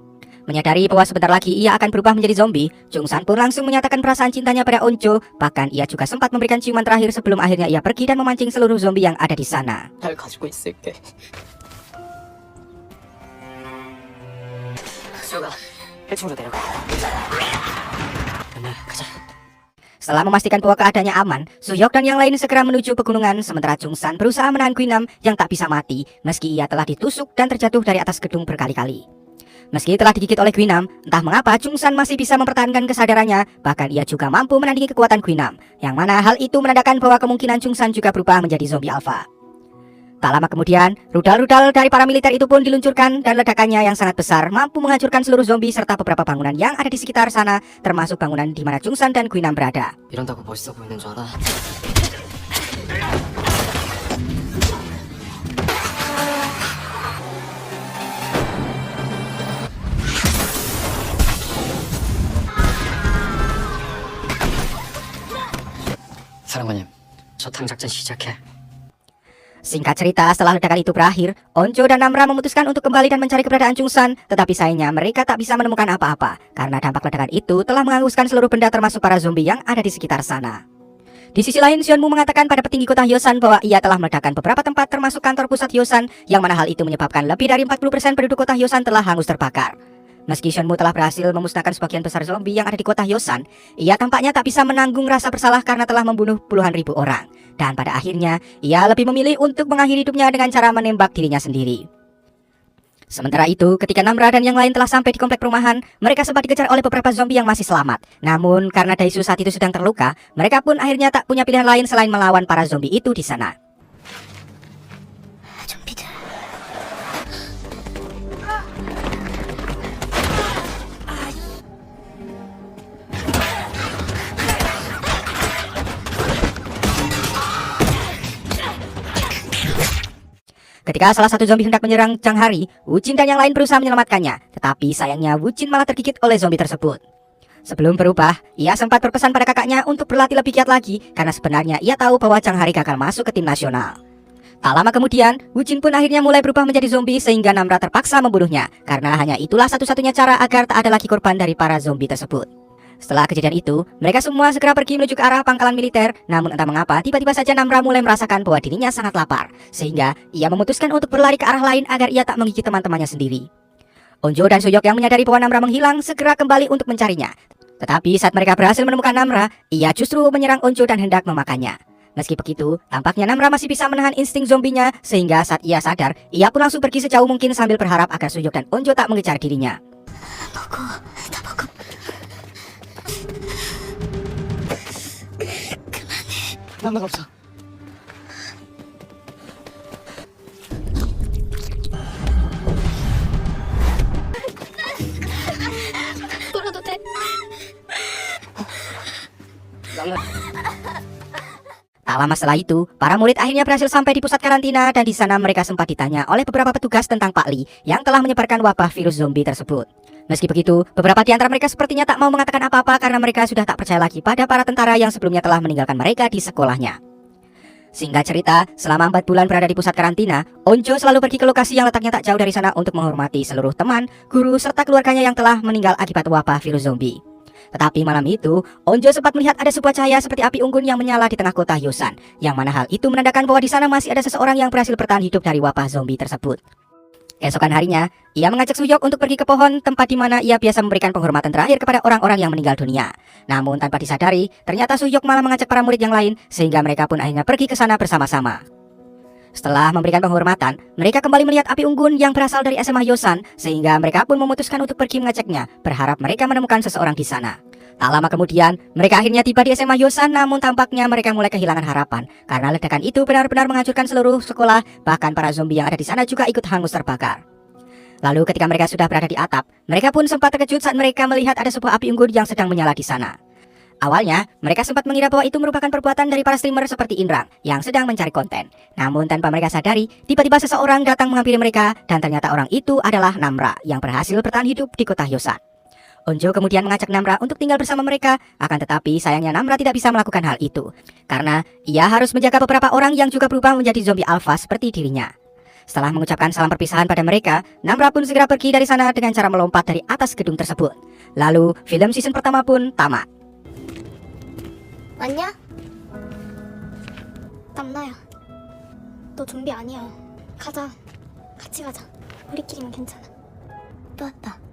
Menyadari bahwa sebentar lagi ia akan berubah menjadi zombie, Chungsan pun langsung menyatakan perasaan cintanya pada Onjo. Bahkan ia juga sempat memberikan ciuman terakhir sebelum akhirnya ia pergi dan memancing seluruh zombie yang ada di sana. 잘 가지고 있을게. 수가 해충으로 데려가. 그날 가자. Setelah memastikan bahwa keadaannya aman, Suyok dan yang lain segera menuju pegunungan, sementara Jungsan berusaha menahan Guinam yang tak bisa mati meski ia telah ditusuk dan terjatuh dari atas gedung berkali-kali. Meski telah digigit oleh Guinam, entah mengapa Jungsan masih bisa mempertahankan kesadarannya, bahkan ia juga mampu menandingi kekuatan Guinam, yang mana hal itu menandakan bahwa kemungkinan Jungsan juga berubah menjadi zombie alpha. Tak lama kemudian, rudal-rudal dari para militer itu pun diluncurkan dan ledakannya yang sangat besar mampu menghancurkan seluruh zombie serta beberapa bangunan yang ada di sekitar sana, termasuk bangunan di mana Jungsan dan Guinam berada. 이런다고 멋있어 보이는 줄 알아? 사령관님, 저탕 작전 시작해. Singkat cerita, setelah ledakan itu berakhir, Onjo dan Namra memutuskan untuk kembali dan mencari keberadaan Jungsan, tetapi sayangnya mereka tak bisa menemukan apa-apa, karena dampak ledakan itu telah menghanguskan seluruh benda termasuk para zombie yang ada di sekitar sana. Di sisi lain, Xianmu mengatakan pada petinggi kota Hyosan bahwa ia telah meledakkan beberapa tempat termasuk kantor pusat Hyosan, yang mana hal itu menyebabkan lebih dari 40% penduduk kota Hyosan telah hangus terbakar. Meski Xianmu telah berhasil memusnahkan sebagian besar zombie yang ada di kota Hyosan, ia tampaknya tak bisa menanggung rasa bersalah karena telah membunuh puluhan ribu orang. Dan pada akhirnya, ia lebih memilih untuk mengakhiri hidupnya dengan cara menembak dirinya sendiri. Sementara itu, ketika Namra dan yang lain telah sampai di komplek perumahan, mereka sempat dikejar oleh beberapa zombie yang masih selamat. Namun, karena Daishu saat itu sedang terluka, mereka pun akhirnya tak punya pilihan lain selain melawan para zombie itu di sana. 좀비들. Ketika salah satu zombie hendak menyerang Chang Hari, Wujin dan yang lain berusaha menyelamatkannya. Tetapi sayangnya Wujin malah tergigit oleh zombie tersebut. Sebelum berubah, ia sempat berpesan pada kakaknya untuk berlatih lebih giat lagi karena sebenarnya ia tahu bahwa Chang Hari gagal masuk ke tim nasional. Tak lama kemudian, Wujin pun akhirnya mulai berubah menjadi zombie sehingga Namra terpaksa membunuhnya karena hanya itulah satu-satunya cara agar tak ada lagi korban dari para zombie tersebut. Setelah kejadian itu, mereka semua segera pergi menuju ke arah pangkalan militer. Namun entah mengapa, tiba-tiba saja Namra mulai merasakan bahwa dirinya sangat lapar, sehingga ia memutuskan untuk berlari ke arah lain agar ia tak menggigit teman-temannya sendiri. Onjo dan Suyok yang menyadari bahwa Namra menghilang segera kembali untuk mencarinya. Tetapi saat mereka berhasil menemukan Namra, ia justru menyerang Onjo dan hendak memakannya. Meski begitu, tampaknya Namra masih bisa menahan insting zombinya, sehingga saat ia sadar, ia pun langsung pergi sejauh mungkin sambil berharap agar Suyok dan Onjo tak mengejar dirinya. 남자가 없어. 놀아도 돼? Tak lama setelah itu, para murid akhirnya berhasil sampai di pusat karantina dan di sana mereka sempat ditanya oleh beberapa petugas tentang Pak Li yang telah menyebarkan wabah virus zombie tersebut. Meski begitu, beberapa di antara mereka sepertinya tak mau mengatakan apa-apa karena mereka sudah tak percaya lagi pada para tentara yang sebelumnya telah meninggalkan mereka di sekolahnya. Singkat cerita, selama 4 bulan berada di pusat karantina, Onjo selalu pergi ke lokasi yang letaknya tak jauh dari sana untuk menghormati seluruh teman, guru, serta keluarganya yang telah meninggal akibat wabah virus zombie. Tetapi malam itu, Onjo sempat melihat ada sebuah cahaya seperti api unggun yang menyala di tengah kota Hyosan, yang mana hal itu menandakan bahwa di sana masih ada seseorang yang berhasil bertahan hidup dari wabah zombie tersebut. Keesokan harinya, ia mengajak Suyok untuk pergi ke pohon tempat di mana ia biasa memberikan penghormatan terakhir kepada orang-orang yang meninggal dunia. Namun tanpa disadari, ternyata Suyok malah mengajak para murid yang lain sehingga mereka pun akhirnya pergi ke sana bersama-sama. Setelah memberikan penghormatan, mereka kembali melihat api unggun yang berasal dari SMA Hyosan sehingga mereka pun memutuskan untuk pergi mengeceknya, berharap mereka menemukan seseorang di sana. Tak lama kemudian, mereka akhirnya tiba di SMA Hyosan, namun tampaknya mereka mulai kehilangan harapan karena ledakan itu benar-benar menghancurkan seluruh sekolah, bahkan para zombie yang ada di sana juga ikut hangus terbakar. Lalu ketika mereka sudah berada di atap, mereka pun sempat terkejut saat mereka melihat ada sebuah api unggun yang sedang menyala di sana. Awalnya, mereka sempat mengira bahwa itu merupakan perbuatan dari para streamer seperti Inrang yang sedang mencari konten. Namun tanpa mereka sadari, tiba-tiba seseorang datang menghampiri mereka dan ternyata orang itu adalah Namra yang berhasil bertahan hidup di kota Hyosan. Onjo kemudian mengajak Namra untuk tinggal bersama mereka, akan tetapi sayangnya Namra tidak bisa melakukan hal itu karena ia harus menjaga beberapa orang yang juga berubah menjadi zombie alpha seperti dirinya. Setelah mengucapkan salam perpisahan pada mereka, Namra pun segera pergi dari sana dengan cara melompat dari atas gedung tersebut. Lalu, film season pertama pun tamat. 왔냐? 남나야, 너 좀비 아니야. 가자. 같이 가자. 우리끼리면 괜찮아. 또 왔다.